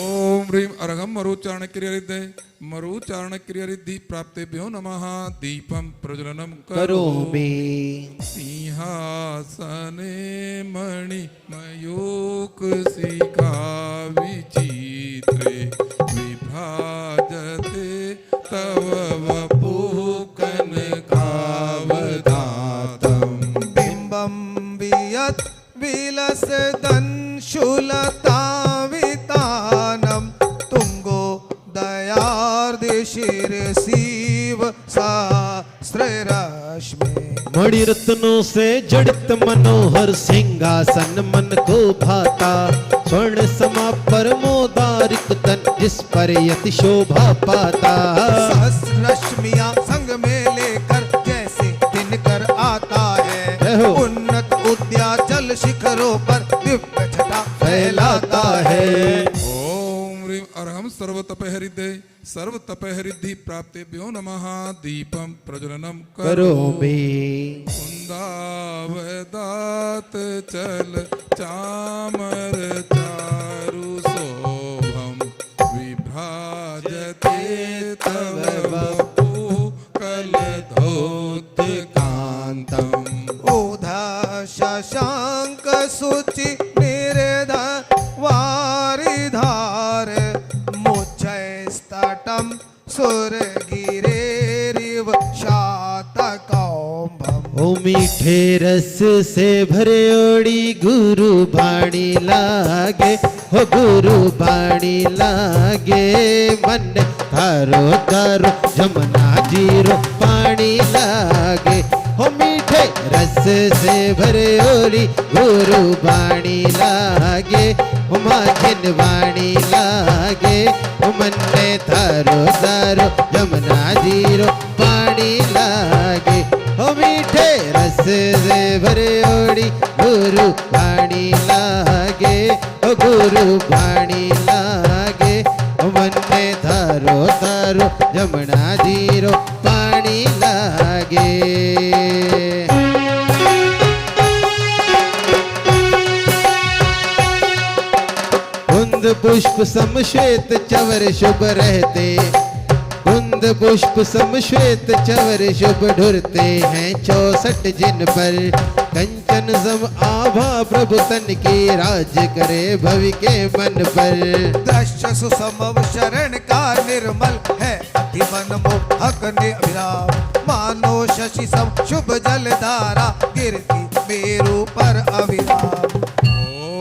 ओम ह्रीम अर्हम मरुचारण क्रियारिद्धे मरुचारण क्रियारिद्धि प्राप्तेभ्यो नमः दीपम प्रज्वलनम करोमि सिंहासने मणिमयूख सिका विचित्रे विभाजते तव वपु कनकावदातम् बिंबं वियत् विलसदंशुलता वितानं तुंगो दयार्दिशिरसीव सहस्ररश्मि मणि रत्नों से जड़ित मनोहर सिंहासन मन को भाता स्वर्ण समा परमोदारिक तन जिस पर यति शोभा पाता सहस्ररश्मियां संग में लेकर जैसे दिन कर आता है उन्नत उद्याचल शिखरों पर दिव्य छटा फैलाता है ओम ह्रीम अर्हम सर्वतपहरिद्धे सर्वतपहरिद्धि प्राप्तेभ्यो नमः दीपम प्रज्वलनम करोमि कुंदावदात चल चामर चारु शोभम विभ्राजते तव वपु कलधौत शशांक सुचि निर्धर वारिधार मुच्चैस्तटं सुरगिरेरिव शातकौम्भम्। ओ मीठे रस से भरे ओड़ी गुरु बाणी लागे, हो गुरु बाणी लागे, मन थारो तारो जमुना जीरो पानी लागे। हो मीठे रस से भरे ओड़ी गुरु बाणी लागे, हो माझिन वाणी लागे, हो मन थारो तारो जमुना जीरो पानी लागे। हो मीठे रस से भरे ओड़ी गुरु बाणी लागे, हो गुरु बाणी लागे, हो मन थारो तारो जमुना जीरो पानी लागे। कुंद पुष्प सम श्वेत चवर शुभ रहते, कुंद पुष्प सम श्वेत चवर शुभ ढुरते हैं 64 जिन पर, कंचन सम आभा प्रभु तन की राज करे भवि के मन पर। दृश्य सुसमव शरण का निर्मल है अति मन मोहक निराम, मानो शशि सम शुभ जलधारा गिरती मेरु पर अविराम।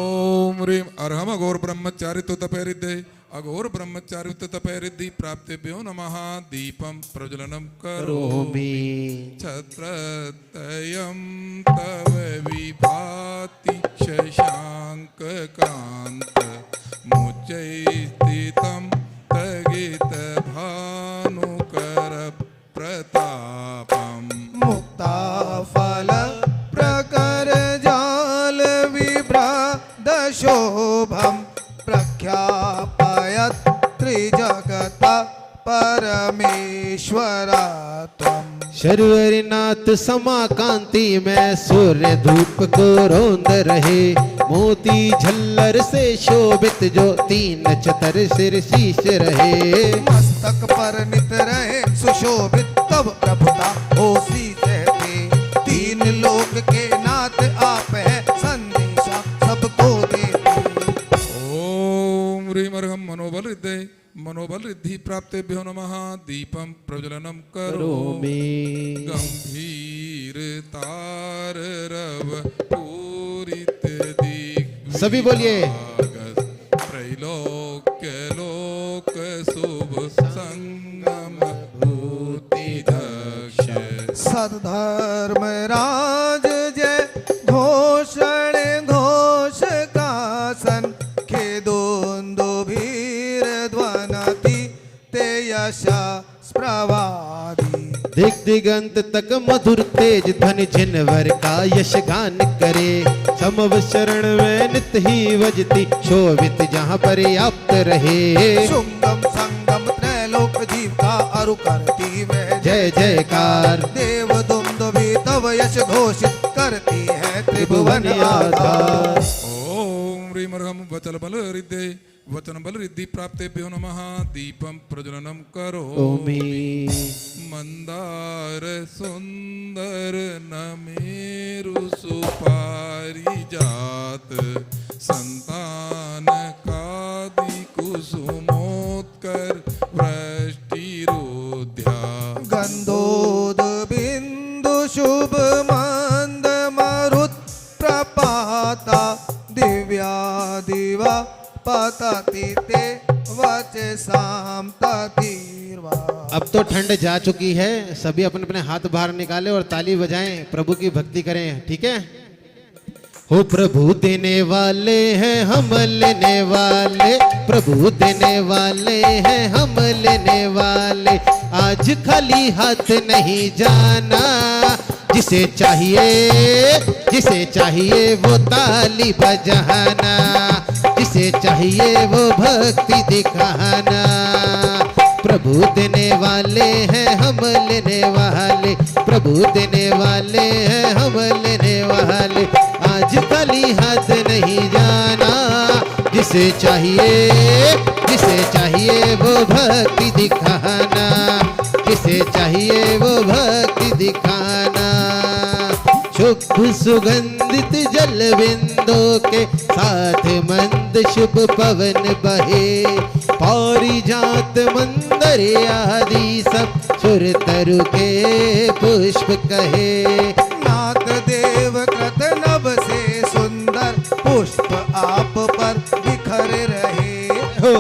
ओम ह्रीं अर्हम अघोर ब्रह्मचारित्व तपेरिद्धे अघोर ब्रह्मचारित्व तपेरिद्धि प्राप्तेभ्यो नमः। दीपं प्रज्वलनं करोमि छत्रत्रयं तव विभाति शशांक कांत मुच्चैस्थितं तगित भानुकर प्रतापम्। मुक्ता फल प्रकर जाल विभ्राद शोभम प्रख्यापयत् त्रिजगत परमेश्वरा त्वम्। शर्वरीनाथ समा कांति में सूर्य धूप को रोंद रहे, मोती झल्लर से शोभित जो 3 नक्षत्र सिर शीश रहे। मस्तक पर नित रहे सुशोभित तब प्रभुता होसी सहते, 3 लोक के नाथ आप है संदेशा सबको देते। ओम ह्रीं अर्हं मनोबल रिद्धे मनोबल रिद्धि प्राप्तेभ्यो नमः। दीपं प्रज्वलनं करोमि गंभीर तार रव पूरित दिग् सभी बोलिए। त्रैलोक्य लोक शुभ संगम भूति दक्ष। सद्धर्म राज जय घोषण घोष कासन, खेदोन्दुभीर ध्वनति ते यशा प्रवादी। दिग दिगंत तक मधुर तेज ध्वनि जिनवर का यश गान करे, समव शरण में नित ही वजती शोभित जहाँ पर्याप्त रहे। शुंगम संगम त्रैलोक जीव का अरु करती वह जय जयकार। देव दुंदुभि तव यश घोषित करती है त्रिभुवन आधार। ओम ह्रीं अर्हं वचन बल रिद्धे वचन बल रिद्धि प्राप्तेभ्यो नमः। दीपं प्रज्वलनं करोमि मंदार सुंदर नमेरु सुपारिजात, संतान कादि कुसुमोत्कर वृष्टिरोध्या। गंधोद बिंदु शुभ मंद मरुत प्रपाता, दिव्या दिवा पतति ते वचसाम ततीर्वा। अब तो ठंड जा चुकी है, सभी अपने अपने हाथ बाहर निकालें और ताली बजाएं, प्रभु की भक्ति करें, ठीक है। हो प्रभु देने वाले हैं हम लेने वाले, प्रभु देने वाले हैं हम लेने वाले, आज खाली हाथ नहीं जाना। जिसे चाहिए वो ताली बजाना, जिसे चाहिए वो भक्ति दिखाना। प्रभु देने वाले हैं हम लेने वाले, प्रभु देने वाले हैं हम लेने वाले, आज खाली हाथ नहीं जाना। जिसे चाहिए वो भक्ति दिखाना, जिसे चाहिए वो भक्ति दिखाना। शुभ शुभ सुगंधित जल बिंदु के साथ मंद शुभ पवन बहे, पारिजात मंदर आदि सब सुर तरु के पुष्प कहे। नाथ देव कृत नभ से सुंदर पुष्प आप पर बिखर रहे,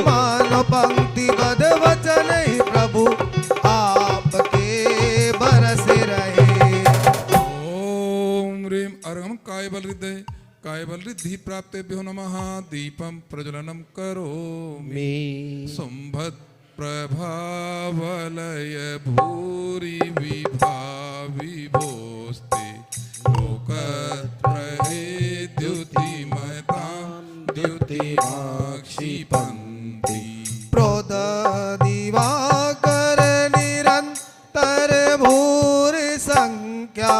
मानो पंक्ति बद वचन ही प्रभु आपके बरस रहे। ओम ह्रीं अर्घं कायबल रिद्धि प्राप्तेभ्यो नमः। दीपं प्रज्वलनं करोमि। संभत् प्रभावलय भूरि विभाविभोस्ते, लोकत्रये द्युतिमतां द्युतिमाक्षिपन्ति। प्रोद दिवाकर निरंतर भूरि संख्या,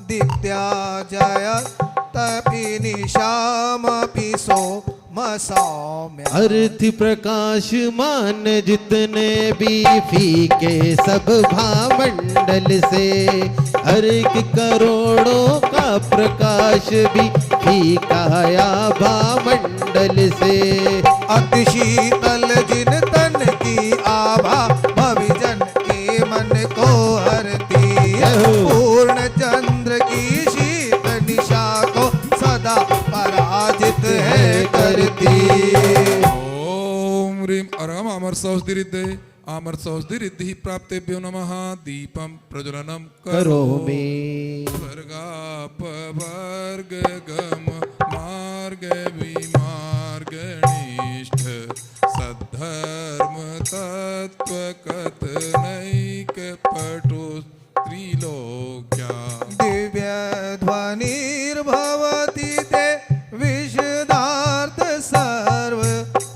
दित्या जयत तपिनी श्यामपि सोमसौम्य। अर्थ प्रकाश मान जितने भी फीके सब भामंडल से, अर्क करोड़ों का प्रकाश भी फीकाया भामंडल से। अति शीतल जिन तन की आभा, भविजन के मन को हरती। पूर्ण चंद्र की शीत निशा को सदा पराजित है करती। ओम ह्रीं अर्घं अमरसौस्तिरिद्धि प्राप्तेभ्यो नमः। दीपं प्रज्वलनं करोमि। स्वर्गापवर्गगम मार्ग विमार्गनिष्ठ, सद्धर्म तत्व कथनैक पटु त्रिलोक्या। दिव्य ध्वनिर्भवति ते विशदार्थ सर्व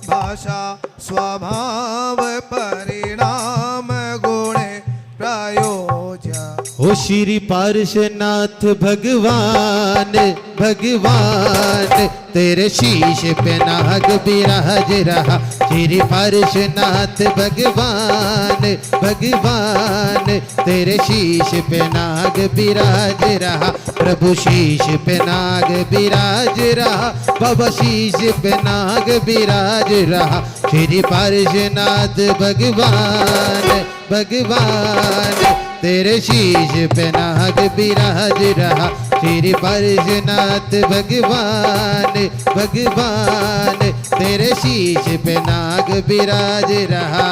भाषा, स्वभाव परिणाम गुणे प्रयोज्य। ओ श्री पार्श्वनाथ भगवान भगवान, तेरे शीश पे नाग बिराज रहा। श्री पार्श्वनाथ भगवान भगवान, तेरे शीश पे नाग बिराज रहा। प्रभु शीश पे नाग बिराज रहा, बाबा शीश पे नाग बिराज रहा। श्री पार्श्वनाथ भगवान भगवान, तेरे शीश पे नाग बिराज रहा। श्री पार्श्वनाथ भगवान भगवान, तेरे शीश पे नाग बिराज रहा।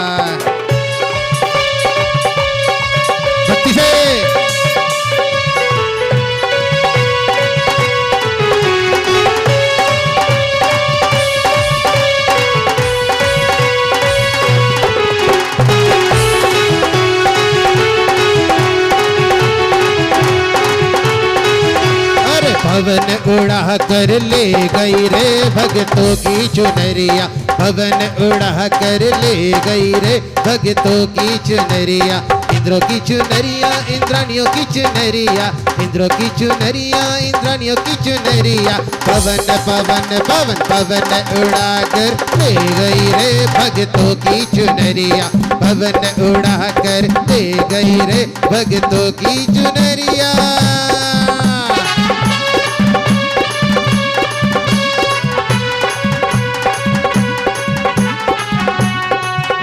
भक्ति से पवन उड़ा कर ले गई रे भक्तों की चुनरिया। पवन उड़ा कर ले गई रे भक्तों की चुनरिया। इंद्रों की चुनरिया इंद्राणियों की चुनरिया, इंद्रों की चुनरिया इंद्राणियों की चुनरिया। पवन पवन पवन पवन उड़ा कर ले गई रे भक्तों की चुनरिया। पवन उड़ा कर ले गई रे भक्तों की चुनरिया।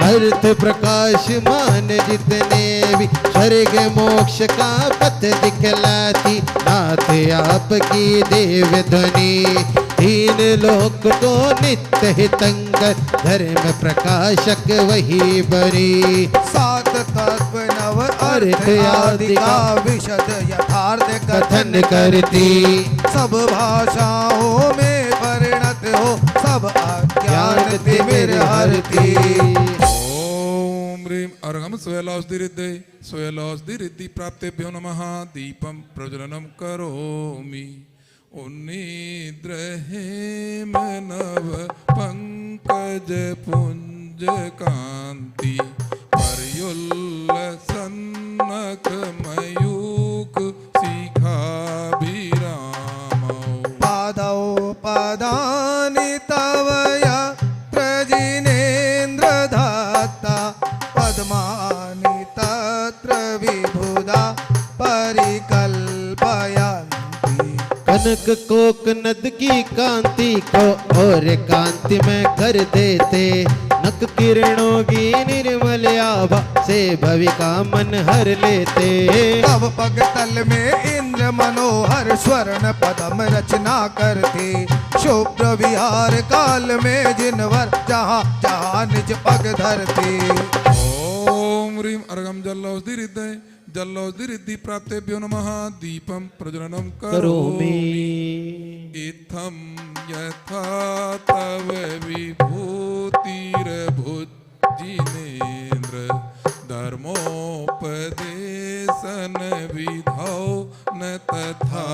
अर्थ प्रकाश मान जितने भी स्वर्ग मोक्ष का पथ दिखलाती। नाथ आपकी देव ध्वनि, तीन लोक को नित्य हितंकर, धर्म प्रकाशक वही बरी। सात तत्व नव अर्थ आदि का विशद यथार्थ कथन करती। सब भाषाओं में परिणत हो, सब अज्ञान तिमिर हरती। ओम ह्रीं अर्घं स्वयलास्तिरिद्धि प्राप्तेभ्यो नमः। दीपं प्रज्वलनं करोमि। उन्निद्रहेम नव पंकज पुंज कांति, पर्युल्लसन्नख मयूख शिखाभिरामौ। पादौ पदानि तव यत्र जिनेन्द्र दत्ता, पद्मानि तत्र विबुधा परिकल्पयन्ति। कनक कोक नद की कांति को और कांति में कर देते, नक किरणों की निर्मल आभा से भवि का मन हर लेते। तब पग तल में इंद्र मनोहर स्वर्ण पदम रचना करते, शुभ्र विहार काल में जिनवर जहाँ जहाँ निज पग धरते। ओम ह्रीं अर्घम जल्लौषधिरिद्धये जल्लौषधिरिद्धि प्राप्तेभ्यो नमः दीपं प्रज्वलनं करोमि। इत्थं यथा तव विभूतिर्भुजिनेन्द्र धर्मोपदेशन विधौ न तथा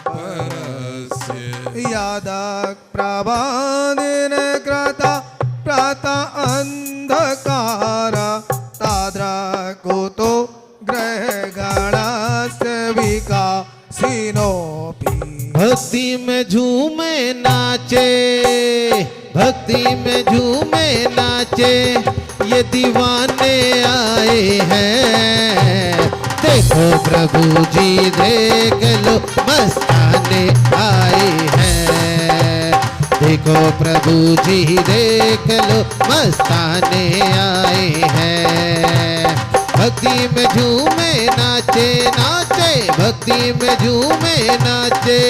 परस्य। यादक प्रभादिन कृता प्रातः अंधकारा ताद्रा कुतो ग्रह गणस्य विकासिनोऽपि। भक्ति में झूमे नाचे, भक्ति में झूमे नाचे ये दीवाने आए हैं। देखो प्रभु जी देख लो मस्ताने आए हैं। देखो प्रभु जी देख लो मस्ताने आए हैं। भक्ति में झूमे नाचे नाचे, भक्ति में झूमे नाचे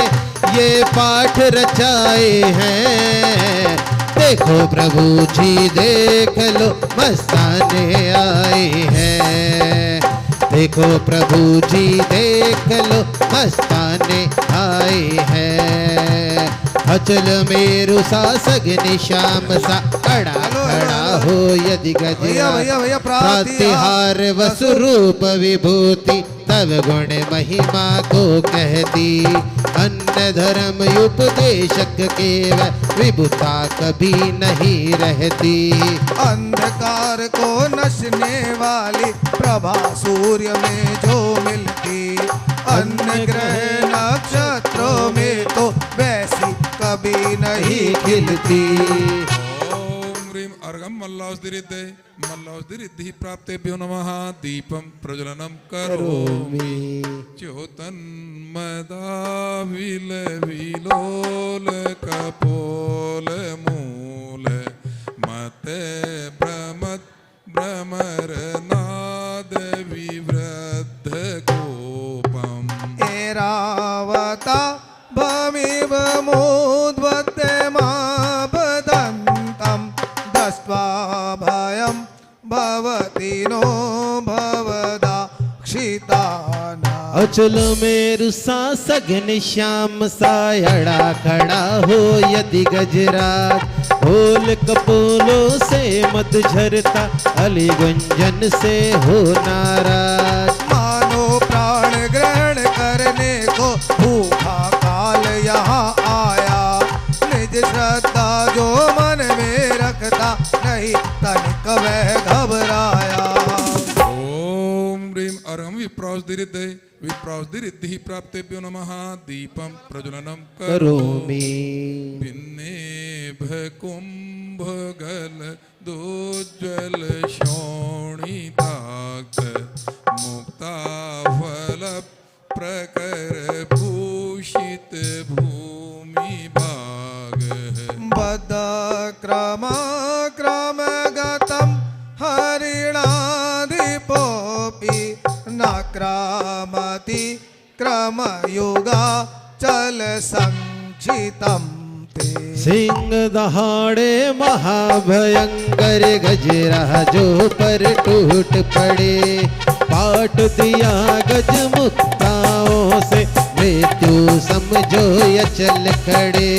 ये पाठ रचाए हैं। देखो प्रभु जी देख लो मस्ताने आए हैं। देखो प्रभु जी देख लो मस्ताने आए हैं। अचल मेरु सासग निशाम सा खड़ा खड़ा हो यदि गजरा प्रतिहार वसुरूप विभूति तब गुण महिमा को कहती। अन्य धर्म उपदेशक के विभुता कभी नहीं रहती। अंधकार को नशने वाली प्रभा सूर्य में जो मिलती, अन्य ग्रह नक्षत्रों में तो वैसी कभी नहीं खिलती। ओम ह्रीं अर्घम मल्लौषधिरिद्धये मल्लौषधिरिद्धि प्राप्तेभ्यो नमः दीपं प्रज्वलनं करोमि। च्योतन्मदाविल विलोल कपोल मूल मते भ्रमर नाद विवृद्ध कोपम। ऐरावता भमिव मोद्वत्यमापदन्तं दृष्ट्वा भयं भवति नो भवदा क्षिताना। अचल मेरु सासग निश्याम सायड़ा खड़ा हो यदि गजराज। होल कपोलों से मत झरता अली गुंजन से हो नाराज। मानो प्राण ग्रहण करने को भूखा काल यहाँ आया, निज श्रद्धा जो मन में रखता नहीं तनिक वह घबराया। ओम ह्रीं अर्घम विप्रावसुधिरिद्धये विप्रावसुधिरिद्धि प्राप्तेभ्यो नमः दीपं प्रज्वलनं करोमि। भिन्नेभ कुंभगल दोज्ज्वल शोणिताक्ष मुक्ताफल प्रकर भूषित भूमि भाग। बद्ध क्रमगतं हरिणाधिपोऽपि न क्रामति क्रमयुगा चल संक्षितं ते। सिंह दहाड़े महाभयंकर गजरा जो पर टूट पड़े। पाट दिया गज मुक्ताओं से मृत्यु समझो या चल खड़े।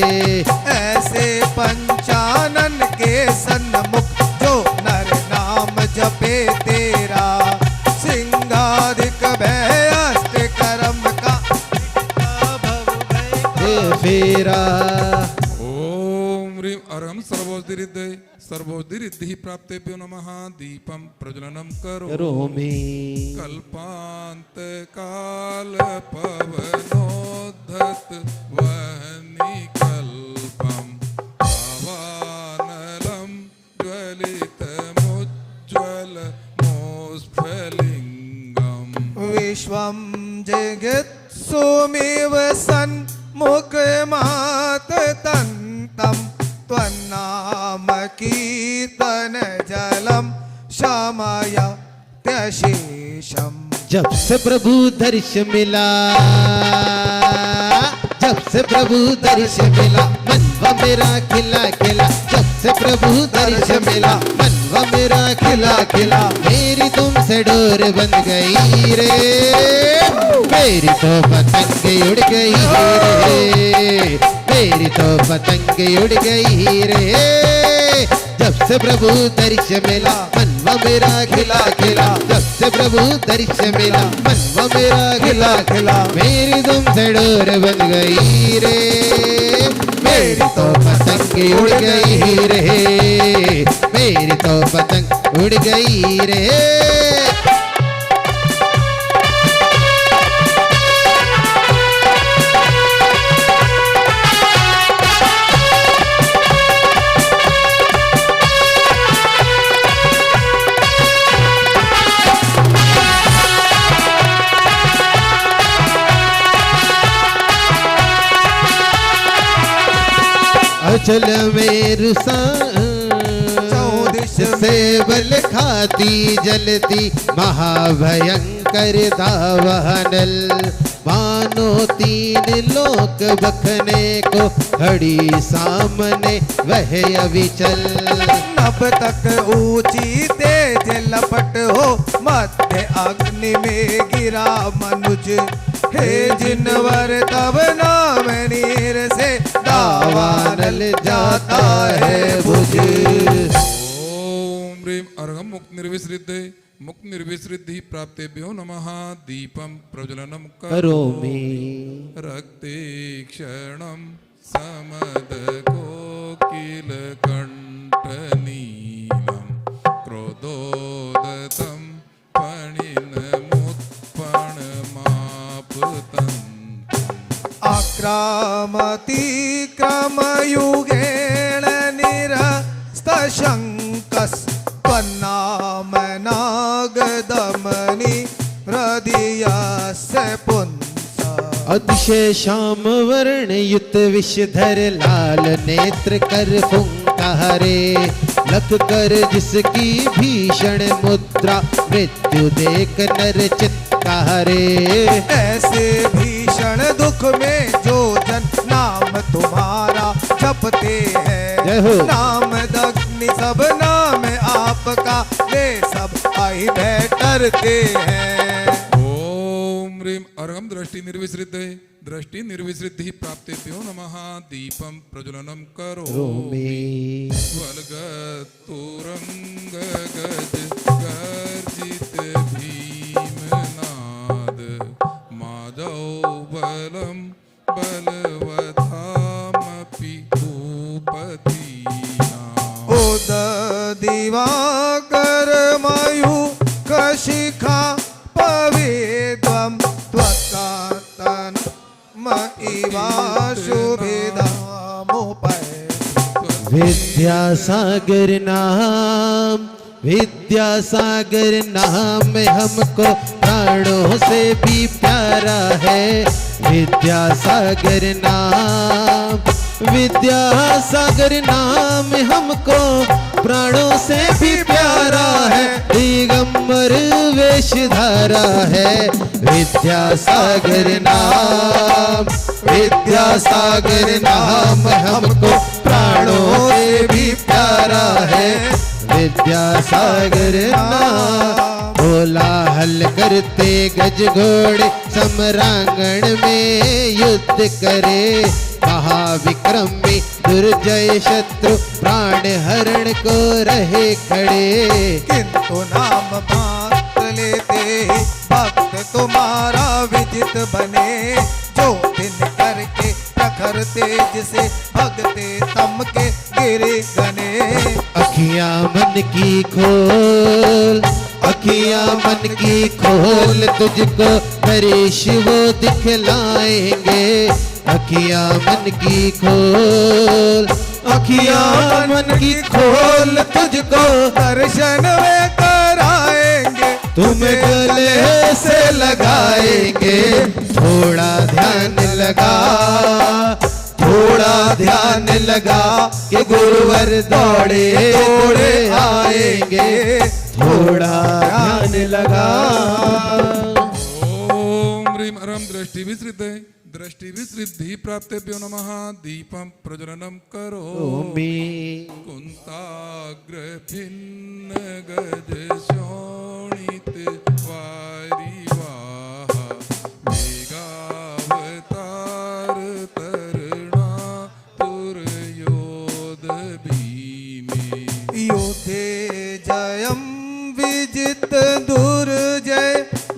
ऐसे पंचानन के सन्मुख जो नर नाम जपे तेरा, सिंहाधिक भय अष्ट कर्म का फेरा। ओम ह्रीं अर्घम सर्वोषधिरिद्धये सर्वोषधिरिद्धि प्राप्तेभ्यो नमः दीपं प्रज्वलनं करोमि। कल्पांत काल पवनोद्धत वह्नि कल्पम पावानलं ज्वलितमुज्ज्वल मोस्फलिंगम। विश्वं जगत् सोमेव सन्मुख माया त्यशेषम। जब से प्रभु दर्श मिला, जब से प्रभु दर्श मिला, मनवा मेरा खिला खिला। जब से प्रभु दर्श मिला, मनवा मेरा खिला खिला। मेरी तुमसे डोर बंध गई रे, मेरी तो पतंग उड़ गई रे, मेरी तो पतंग उड़ गई रे। जब से प्रभु दर्श मिला, मनवा मेरा खिला खिला। जब से प्रभु दर्श मिला, मनवा मेरा खिला खिला। मेरी तुमसे डोर बन गई रे, मेरी तो पतंग उड़ गई रे, मेरी तो पतंग उड़ गई रे। अचल मेरु चौदिश से बल खाती जलती महाभयंकर दावानल। मानो तीन लोक बखने को खड़ी सामने वह अविचल। नभ तक ऊंची तेज लपट हो, मध्य अग्नि में गिरा मनुज। हे जिनवर तब नाम नीर से दावानल जाता है बुझ। ओम ह्रीं अर्घम मुक्त निर्विसृद्धे मुक्त निर्विसृद्धि प्राप्तेभ्यो नमः। दीपम प्रज्वलनम करोमि रक्ते क्षणम समद कोकिल कंठ नीलम क्रोधोदतम फणिन मुत्पण मापतंतम। आक्रामति क्रमयुगेण निरस्तशङ्कस् त्वन्नाम नागदमनि हृदयस्य पुंसा। अतिशय श्याम वर्ण युत विषधर लाल नेत्र कर फुंकारे। लख कर जिसकी भीषण मुद्रा मृत्यु देख नर चित्कारे। ऐसे भीषण दुख में जो जन नाम तुम्हारा जपते जय हैं, हो। नाम दग्नि सब नाम आपका वे सब आई बैठते हैं। ओम ह्रीं अर्घम दृष्टि निर्विसृद्धे दृष्टि निर्विसृद्धि प्राप्तेभ्यो नमः। दीपम प्रज्वलनम करोमि स्वलगतुरंग गज गर्जित भीमनाद। माधव बलम बलवतामपि भूपतीनाम्। उद दिवाकर मयू कशिखा पवेद्वं त्वत्कातन मईवाशुभिधामुपै। विद्यासागर नाम, विद्यासागर नाम हमको प्राणों से भी प्यारा है। विद्यासागर नाम, विद्यासागर नाम हमको प्राणों से भी प्यारा है। दिगंबर वेशधारा है विद्यासागर नाम, विद्यासागर नाम हमको प्राणों से भी प्यारा है। विद्यासागर नाम। भोला हल करते गज घोड़े समरांगण में युद्ध करे। महाविक्रमी दुर्जय शत्रु प्राण हरण को रहे खड़े। किंतु नाम मात्र लेते ही भक्त तुम्हारा विजित बने। जो दिन करके प्रखर तेज से भगते तम के गिरे गने। अखियां मन की खोल, अखियां मन की खोल, तुझको हरीश वो दिखलाएंगे। अखियां मन की खोल, अखियां मन की खोल, तुझको दर्शन वे कराएंगे। तुम गले से लगाएंगे। थोड़ा ध्यान लगा, थोड़ा ध्यान लगा कि गुरुवर दौड़े दौड़े आएंगे। थोड़ा ध्यान लगा। ओम ह्रीं अरम दृष्टि विसृते दृष्टि विसृद्धि प्राप्तेभ्यो नमः। दीपम प्रज्वलनम करो ओमी कुंताग्र भिन्न गज शोणित वारिवाह मेघावतार तरुणा पुरयोध भीमे। योधे जयम विजित दुर्जय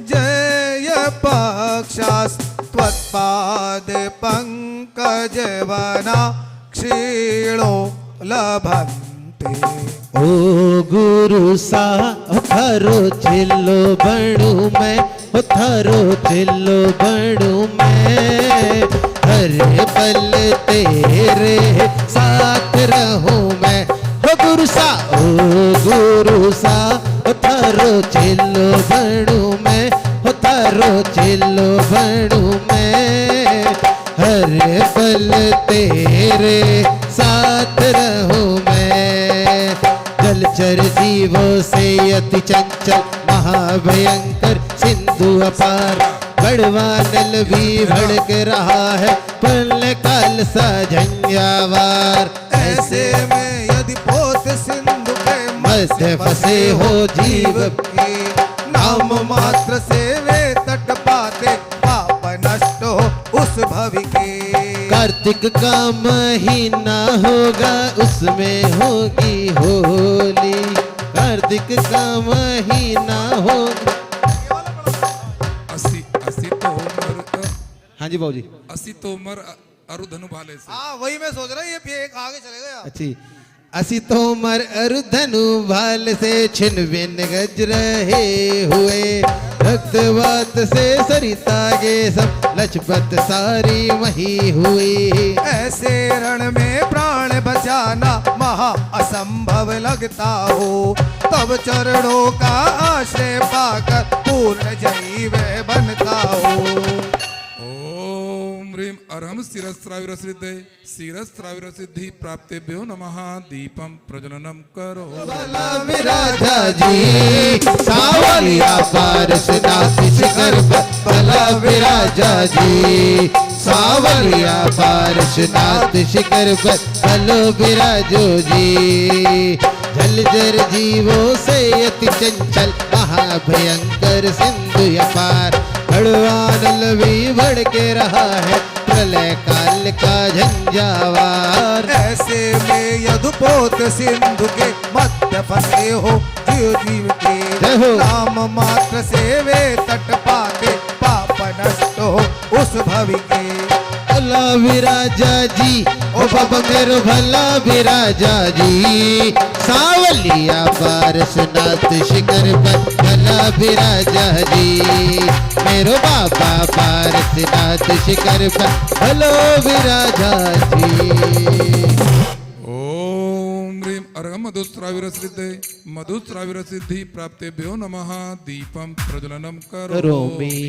जय पक्षास् त्वत्पाद पंकज वना क्षीणो लभन्ते। ओ गुरु सा थारो चिल्लो बड़ू मैं, ओ थारो चिल्लो बड़ू मैं। हरे पल तेरे साथ रहूं मैं, ओ गुरु सा, ओ गुरु सा, ओ थारो चिल्लो बड़ू मैं, ओ थारो चिल्लो बड़ू मैं। हरे पल तेरे साथ रहूं मैं। जलचर जीवों से अति चंचल महाभयंकर सिंधु अपार, बड़वा नल भी भड़क रहा है पल काल सा झंझावार। ऐसे में यदि पोत सिंधु के मध्य फंसे हो जीव के नाम मात्र से वे तट पाते पाप नष्ट हो उस भवि के। कार्तिक का महीना होगा उसमें होगी होली, कार्तिक का महीना होगा। असी तोमर हाँ जी बाबू जी। असी तोमर अरुधनु भाले से। हाँ वही मैं सोच रहा हूँ, ये एक आगे चले गया। अच्छी असी तोमर अरुधनु भाल से छिन बिन गज रहे हुए। रक्तवात से सरिता गे सब लचपत सारी वही हुई। ऐसे रण में प्राण बचाना महा असंभव लगता हो, तब चरणों का आश्रय पाकर पूर्ण जीव बनता हो। ओम ह्रीं अरहम शिरस्त्राविरसिद्धे शिरस्त्राविरसिद्धि प्राप्तेभ्यो नमः। दीपम प्रज्वलनम करो भला विराजा जी सावलिया पारसनाथ शिखर पर, भला विराजा जी सावलिया पारसनाथ शिखर पर भलो विराजो जी। जलचर जीवों से अति चंचल महाभयंकर सिंधु अपार, बड़वा नल भी भड़ के रहा है प्रलय काल का झंझावार। ऐसे में यदुपोत सिंधु के मध्य फंसे हो जीव जीव के नाम मात्र से वे तट पाते पाप नष्ट हो उस भवि के। भला विराजा जी ओ बाबा मेरो भला विराजा जी सावलिया पारसनाथ शिखर पर भला विराजा जी मेरो बाबा पारसनाथ शिखर पर भलो विराजा जी। ओम ह्रीं अरहम मधुस्राविरसिद्धे मधुस्राविरसिद्धि प्राप्तेभ्यो नमः। दीपम प्रज्वलनम करो करोमि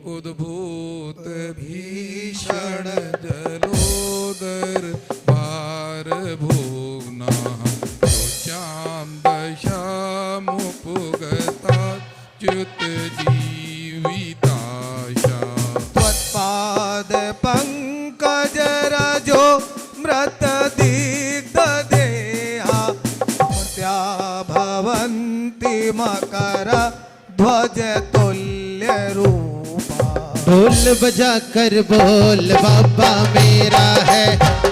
उद्भूत भीषण जलोदर भार भुवना श्याम दशामुपगता च्युत जीविताशा। त्वत्पाद पंकज रजो मृत दीप्त देहा त्या भवन्ति मकर ध्वज तुल्य रूपा। ढोल बजा कर बोल बाबा मेरा है,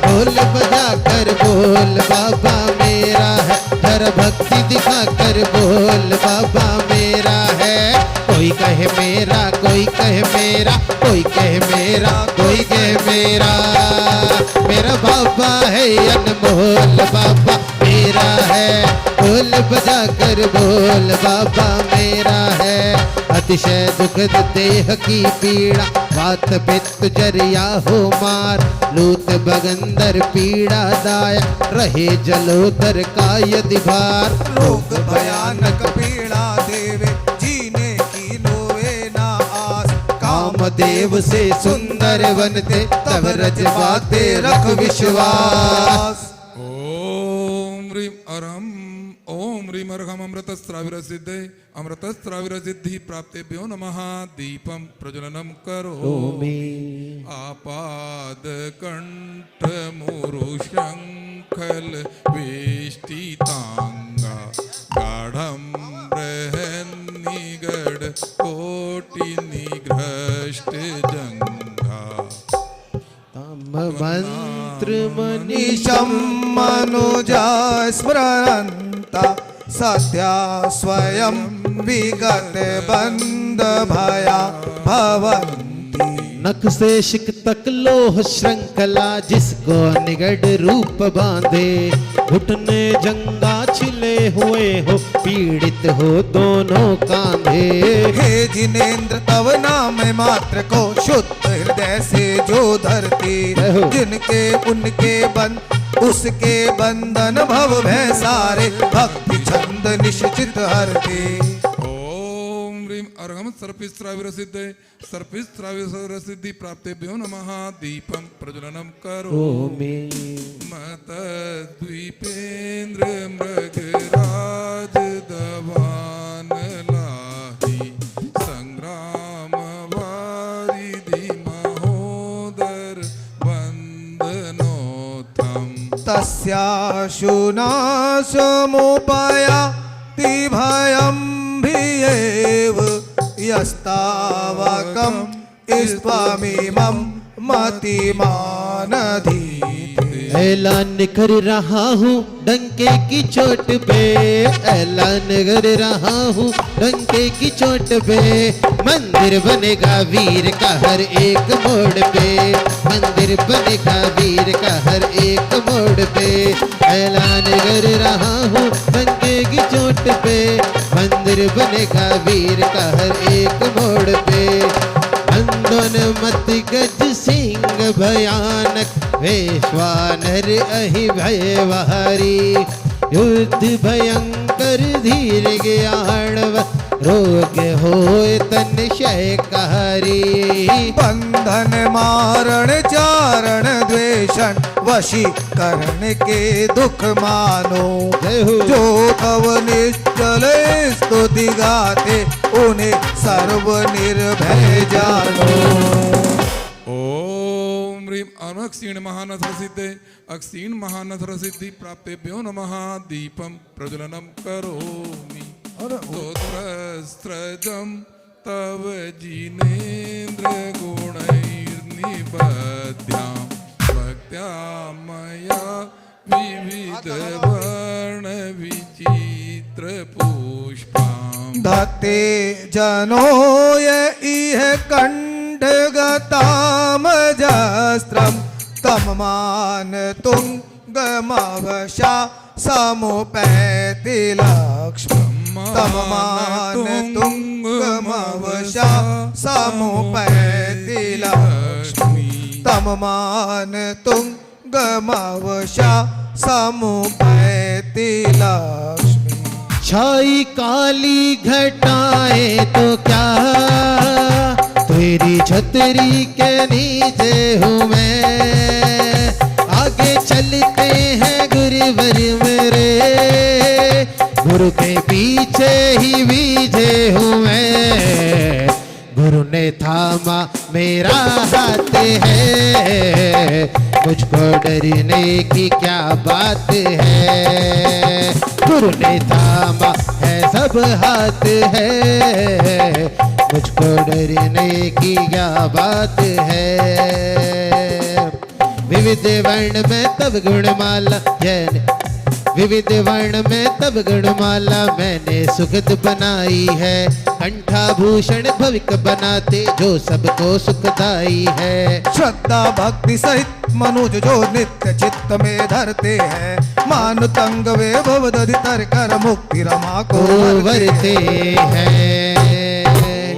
ढोल बजा कर बोल बाबा मेरा है। जरा भक्ति दिखा कर बोल बाबा मेरा है। कोई कहे मेरा, कोई कहे मेरा, कोई कहे मेरा, कोई कहे मेरा। मेरा बाबा है अनमोल बाबा मेरा है। ढोल बजा कर बोल बाबा मेरा है। अतिशय दुखद देह की पीड़ा वात पित्त जरिया हो मार। लूत बगंदर पीड़ा दाया रहे जलोदर का यदि भार। रोग भयानक पीड़ा देवे जीने की लोए ना आस। कामदेव से सुंदर बनते तब रजवाते रख विश्वास। ओम ह्रीं अरहम ओम ह्रीं अर्घम अमृतस्राविर सिद्धे अमृतस्राविर सिद्धि प्राप्तेभ्यो नमः दीपम प्रज्वलनम करोमि आपाद कंठ मुरु शंखल वेष्टितांगा गाढ़ं बृहन्निगड कोटि निघ्रष्ट जंघा मंत्र ईशं मनुजा स्मरन्ता सद्या स्वयं विगत बंद भया भवन्ति नख से शिक तक लोह श्रृंखला जिसको निगड़ रूप बांधे घुटने जंगा छिले हुए हो पीड़ित हो दोनों कांधे हे जिनेन्द्र तव नाम मात्र को शुद्ध हृदय से जो धरती जिनके उनके बंद उसके बंधन भव भय सारे भक्ति छंद निश्चित हरती ओम ह्रीं अर्घम सर्पिस्राविर सिद्धे सर्पिस्राविर सिद्धि प्राप्तेभ्यो नमः दीपम प्रज्वलनम करोमि मत द्वीपेन्द्र मृगराज दवान लाहि संग्राम वारिधि महोदर वंदनोत्तम तस्याशुनाशमुपयाति भयं भियेव यस्तावकं स्वमिमं मतिमानधीते ऐलान कर रहा हूँ डंके की चोट पे ऐलान कर रहा हूँ डंके की चोट पे मंदिर बनेगा वीर का हर एक मोड़ पे मंदिर बनेगा वीर का हर एक मोड़ पे ऐलान कर रहा हूँ डंके की चोट पे मंदिर बनेगा वीर का हर एक मोड़ पे अंदोन मत गज सिंह भयानक वेश्वानर अहि भयवारी युद्ध भयंकर धीर ज्ञानव रोग होय तन शयकारी बंधन मारण चारण द्वेषण वशीकरण के दुख मानो जो तव निश्चल स्तुति गाते उन्हें सर्व निर्भय जानो ओम ह्रीं अनक्षीण महानथर सिद्धे अक्षीण महानथर सिद्धि प्राप्तेभ्यो नमः दीपम प्रज्वलनम करोमि स्तोत्रस्त्रजं तव जिनेन्द्र गुणैर्निबध्यां भक्त्या मया विविध वर्ण विचित्र पुष्पां धत्ते जनो य इह कंठगतामजस्त्रं तम मान तुंगमवशा समुपैति लक्ष्मम् तम मान तुंगमवशा समुपैति लक्ष्मी तम मान तुंगमवशा समुपैति लक्ष्मी छाई काली घटाए तो क्या तेरी छतरी के नीचे हूँ मैं आगे चलते हैं गुरुवर मेरे गुरु के पीछे ही बीजे हूँ मैं गुरु ने थामा मेरा हाथ है मुझको डरने की क्या बात है गुरु ने थामा है सब हाथ है मुझको डरने की क्या बात है विविध वर्ण में तब गुणमाला जैन विविध वर्ण में तब गुणमाला मैंने सुगंध बनाई है कंठाभूषण भविक बनाते जो सबको सुखदाई है श्रद्धा भक्ति सहित मनुज जो नित्य चित्त में धरते हैं मान तंग वे भवदधि तर कर मुक्ति रमा को वरते हैं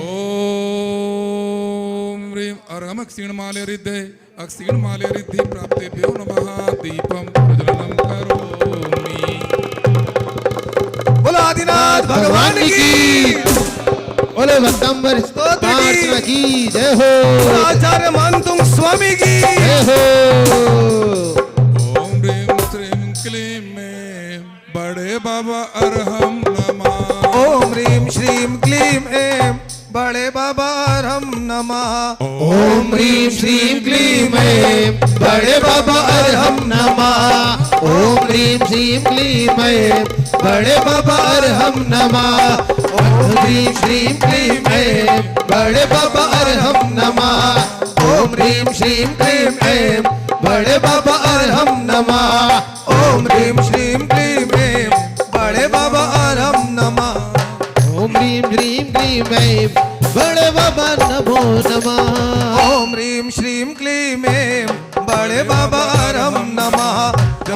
ओम ह्रीं अर्घम क्षीणमाले रिद्धे अक्षीणमाले रिद्धि प्राप्तेभ्यो नमः दीपम प्रज्वलनम करोमि बोलो आदिनाथ भगवान की बोले भक्तंबर पार्चना की जय हो आचार्य मानतुंग स्वामी की जय हो ओम ह्रीं श्रीं क्लीं में बड़े बाबा अरहम नमः। ओम ह्रीम श्रीम क्लीम ऐं बड़े बाबा अरहम नमः। ओम ह्रीम श्रीम क्लीम ऐं बड़े बाबा अरहम नमः। ओम ह्रीम श्रीम क्लीम ऐं बड़े बाबा अरहम नमः। ओम ह्रीम श्रीम क्लीम ऐं बड़े बाबा अरहम नमः। ओम ह्रीम श्रीम क्लीम ऐं बड़े बाबा अरहम नमः। ओम ह्रीम श्रीम क्लीम ऐं बड़े बाबा अरहम नमः। ओम ह्रीम श्रीम क्लीम ऐं बड़े बाबा नमो नमः। ओम ह्रीम श्रीम क्लीम ऐं बड़े बाबा अरहम नमः।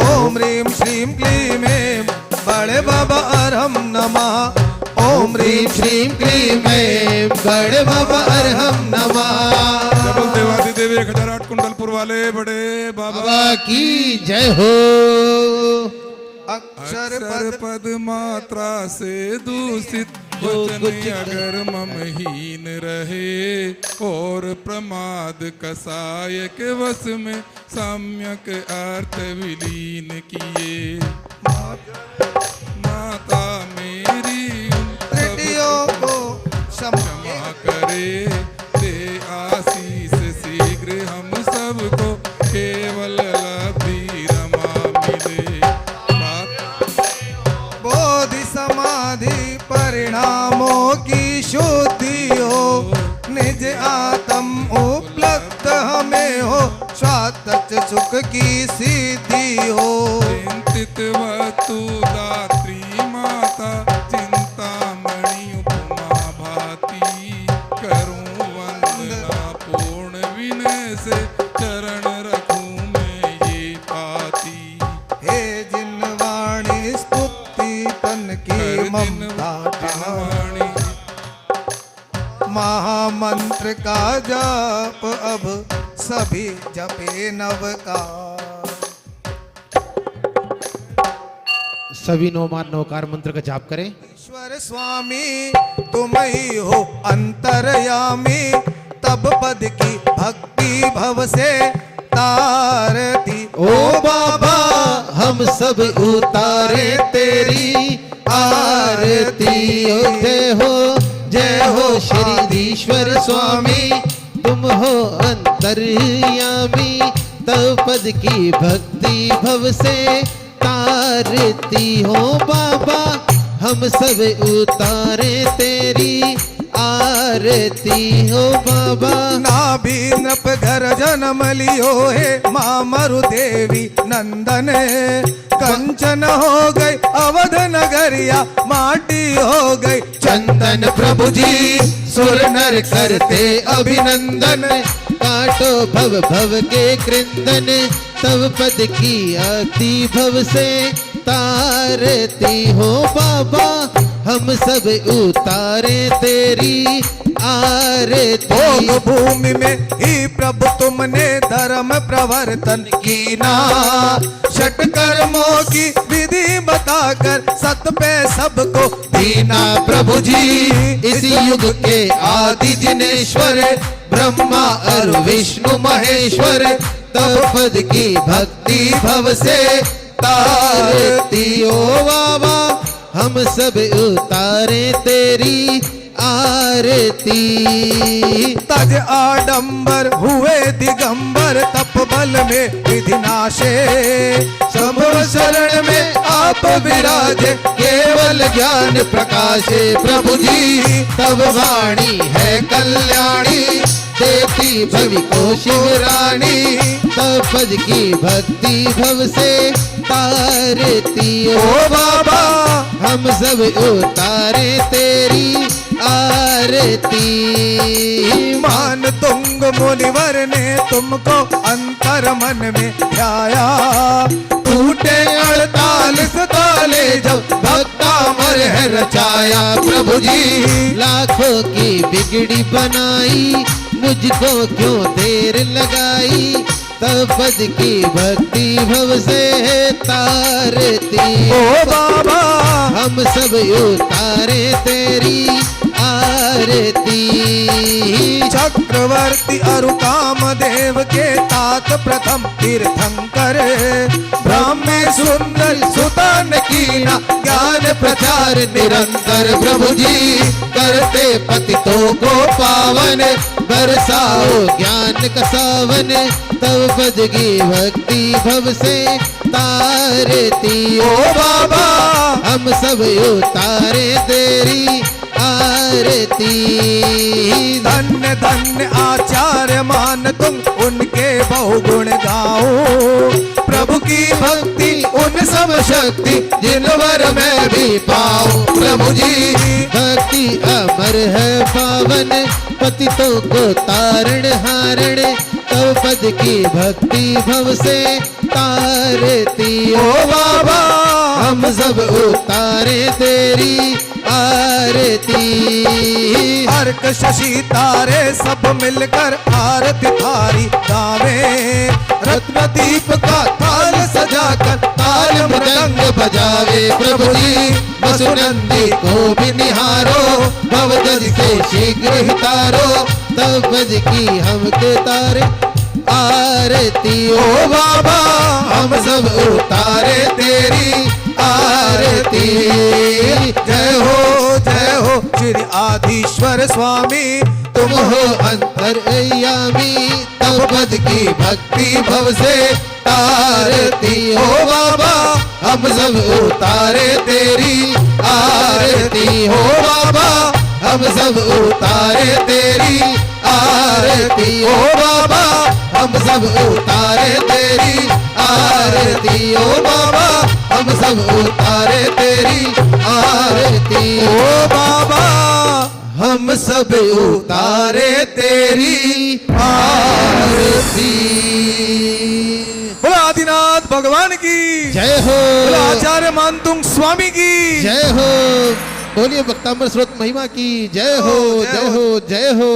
ओम ह्रीम श्रीम क्लीम ऐं बड़े बाबा अरहम नमः। ओम ह्रीम श्रीम क्लीम ऐं बड़े बाबा अरहम नमः। डबल देवादिदेव 1008 कुंडलपुर वाले बड़े बाबा बाबा की जय हो। अक्षर अक्षर पद पद मात्रा से दूषित वचन अगर ममहीन रहे और प्रमाद कसाय के वश में सम्यक अर्थ विलीन किए। माता मेरी उन सब त्रुटियों को क्षमा क्षमा करे, दे आशीष शीघ्र हम सबको केवल लब्धि रमा मिले। बोधि समाधि परिणामों की शुद्धि हो, निज आत्म उपलब्ध हमें हो, स्वातच सुख की सिद्धि हो। चिंतित वतु दात्री माता चिंतामणि उपमा भाती, करूं वंदना पूर्ण विनय से चरण रखूं मैं ये पाती। हे जिन वाणी स्तुति तन की ममता वाणी महामंत्र का जाप अब सभी जपे नव का। सभी नौमान नौकार मंत्र का जाप करें। ईश्वर स्वामी तुम ही हो अंतर्यामी, तब पद की भक्ति भव से तारती। ओ बाबा हम सब उतारे तेरी आरती। ओ जय हो श्रीधीश्वर स्वामी, तुम हो अंतर्यामी, तब पद की भक्ति भव से तारती। हो बाबा हम सब उतारे तेरी आरती। हो बाबा नाभि नृप घर जन्म लियो है, माँ मरु देवी नंदन कंचन हो गई अवध नगरिया, माटी हो गई चंदन प्रभु जी सुर नर करते अभिनंदन, काटो भव भव के कृंदन, तब पद की आती भव से तारती। हो बाबा हम सब उतारे तेरी आरती। भोग भूमि में ही प्रभु तुमने धर्म प्रवर्तन कीना, षट कर्मों की विधि बताकर सत पे सबको दीना। प्रभु जी इस युग के आदि जिनेश्वर, ब्रह्मा और विष्णु महेश्वर, तब पद की भक्ति भव से तारती। ओ बाबा हम सब उतारे तेरी आरती। तज आडंबर हुए दिगंबर, तप बल में विधि नाशे, समूह शरण में आप विराजे, केवल ज्ञान प्रकाशे। प्रभु जी तब वाणी है कल्याणी, देती भवि को शिवरानी, तब पद की भक्ति भव से तारती। ओ बाबा हम सब उतारे तेरी आरती। मान तुंग मुनिवर ने तुमको अंतर मन में ध्याया, टूटे 48 ताले जब भक्ता मर है रचाया। प्रभु जी लाखों की बिगड़ी बनाई, मुझको क्यों देर लगाई, तब पद की भक्ति भव से तारती। ओ बाबा हम सब उतारे तेरी आरती। आरती चक्रवर्ती अरु कामदेव के तात प्रथम तीर्थंकर ब्राह्मे सुंदर सुतान कीना ज्ञान प्रचार निरंतर प्रभु जी करते पतितों को पावन बरसाओ ज्ञान का सावन तब बजगी भक्ति भव से तारती ओ बाबा हम सब उतारे तेरी आरती धन्य धन्य आचार्य मान तुम उनके बहुगुण गाओ प्रभु की भक्ति उन सब शक्ति जिनवर मैं भी पाऊं प्रभु जी भक्ति अमर है पावन पतितों को तारण हारण तव पद की भक्ति भव से तारती ओ बाबा हम सब उतारे तेरी आरती अर्क शशि तारे सब मिलकर आरती थारी गावे रत्न दीप का ताल सजाकर ताल मृदंग बजावे प्रभु जी वसुनंदी को भी निहारो भवदज के शीघ्र ही तारो तब बज की हम के तारे आरती ओ बाबा हम सब उतारे तेरी आरती जय हो श्री आदिश्वर स्वामी तुम हो अंतर्यामी तब पद की भक्ति भव से तारती हो बाबा हम सब उतारे तेरी आरती हो बाबा हम सब उतारे तेरी आरती हो बाबा हम सब उतारे तेरी आरती हो बाबा हम सब उतारे तेरी आरती ओ बाबा हम सब उतारे तेरी आरती बोलो आदिनाथ भगवान की जय हो बोलो आचार्य मानतुंग स्वामी की जय हो बोलिए भक्तामृत स्रोत महिमा की जय हो जय हो जय हो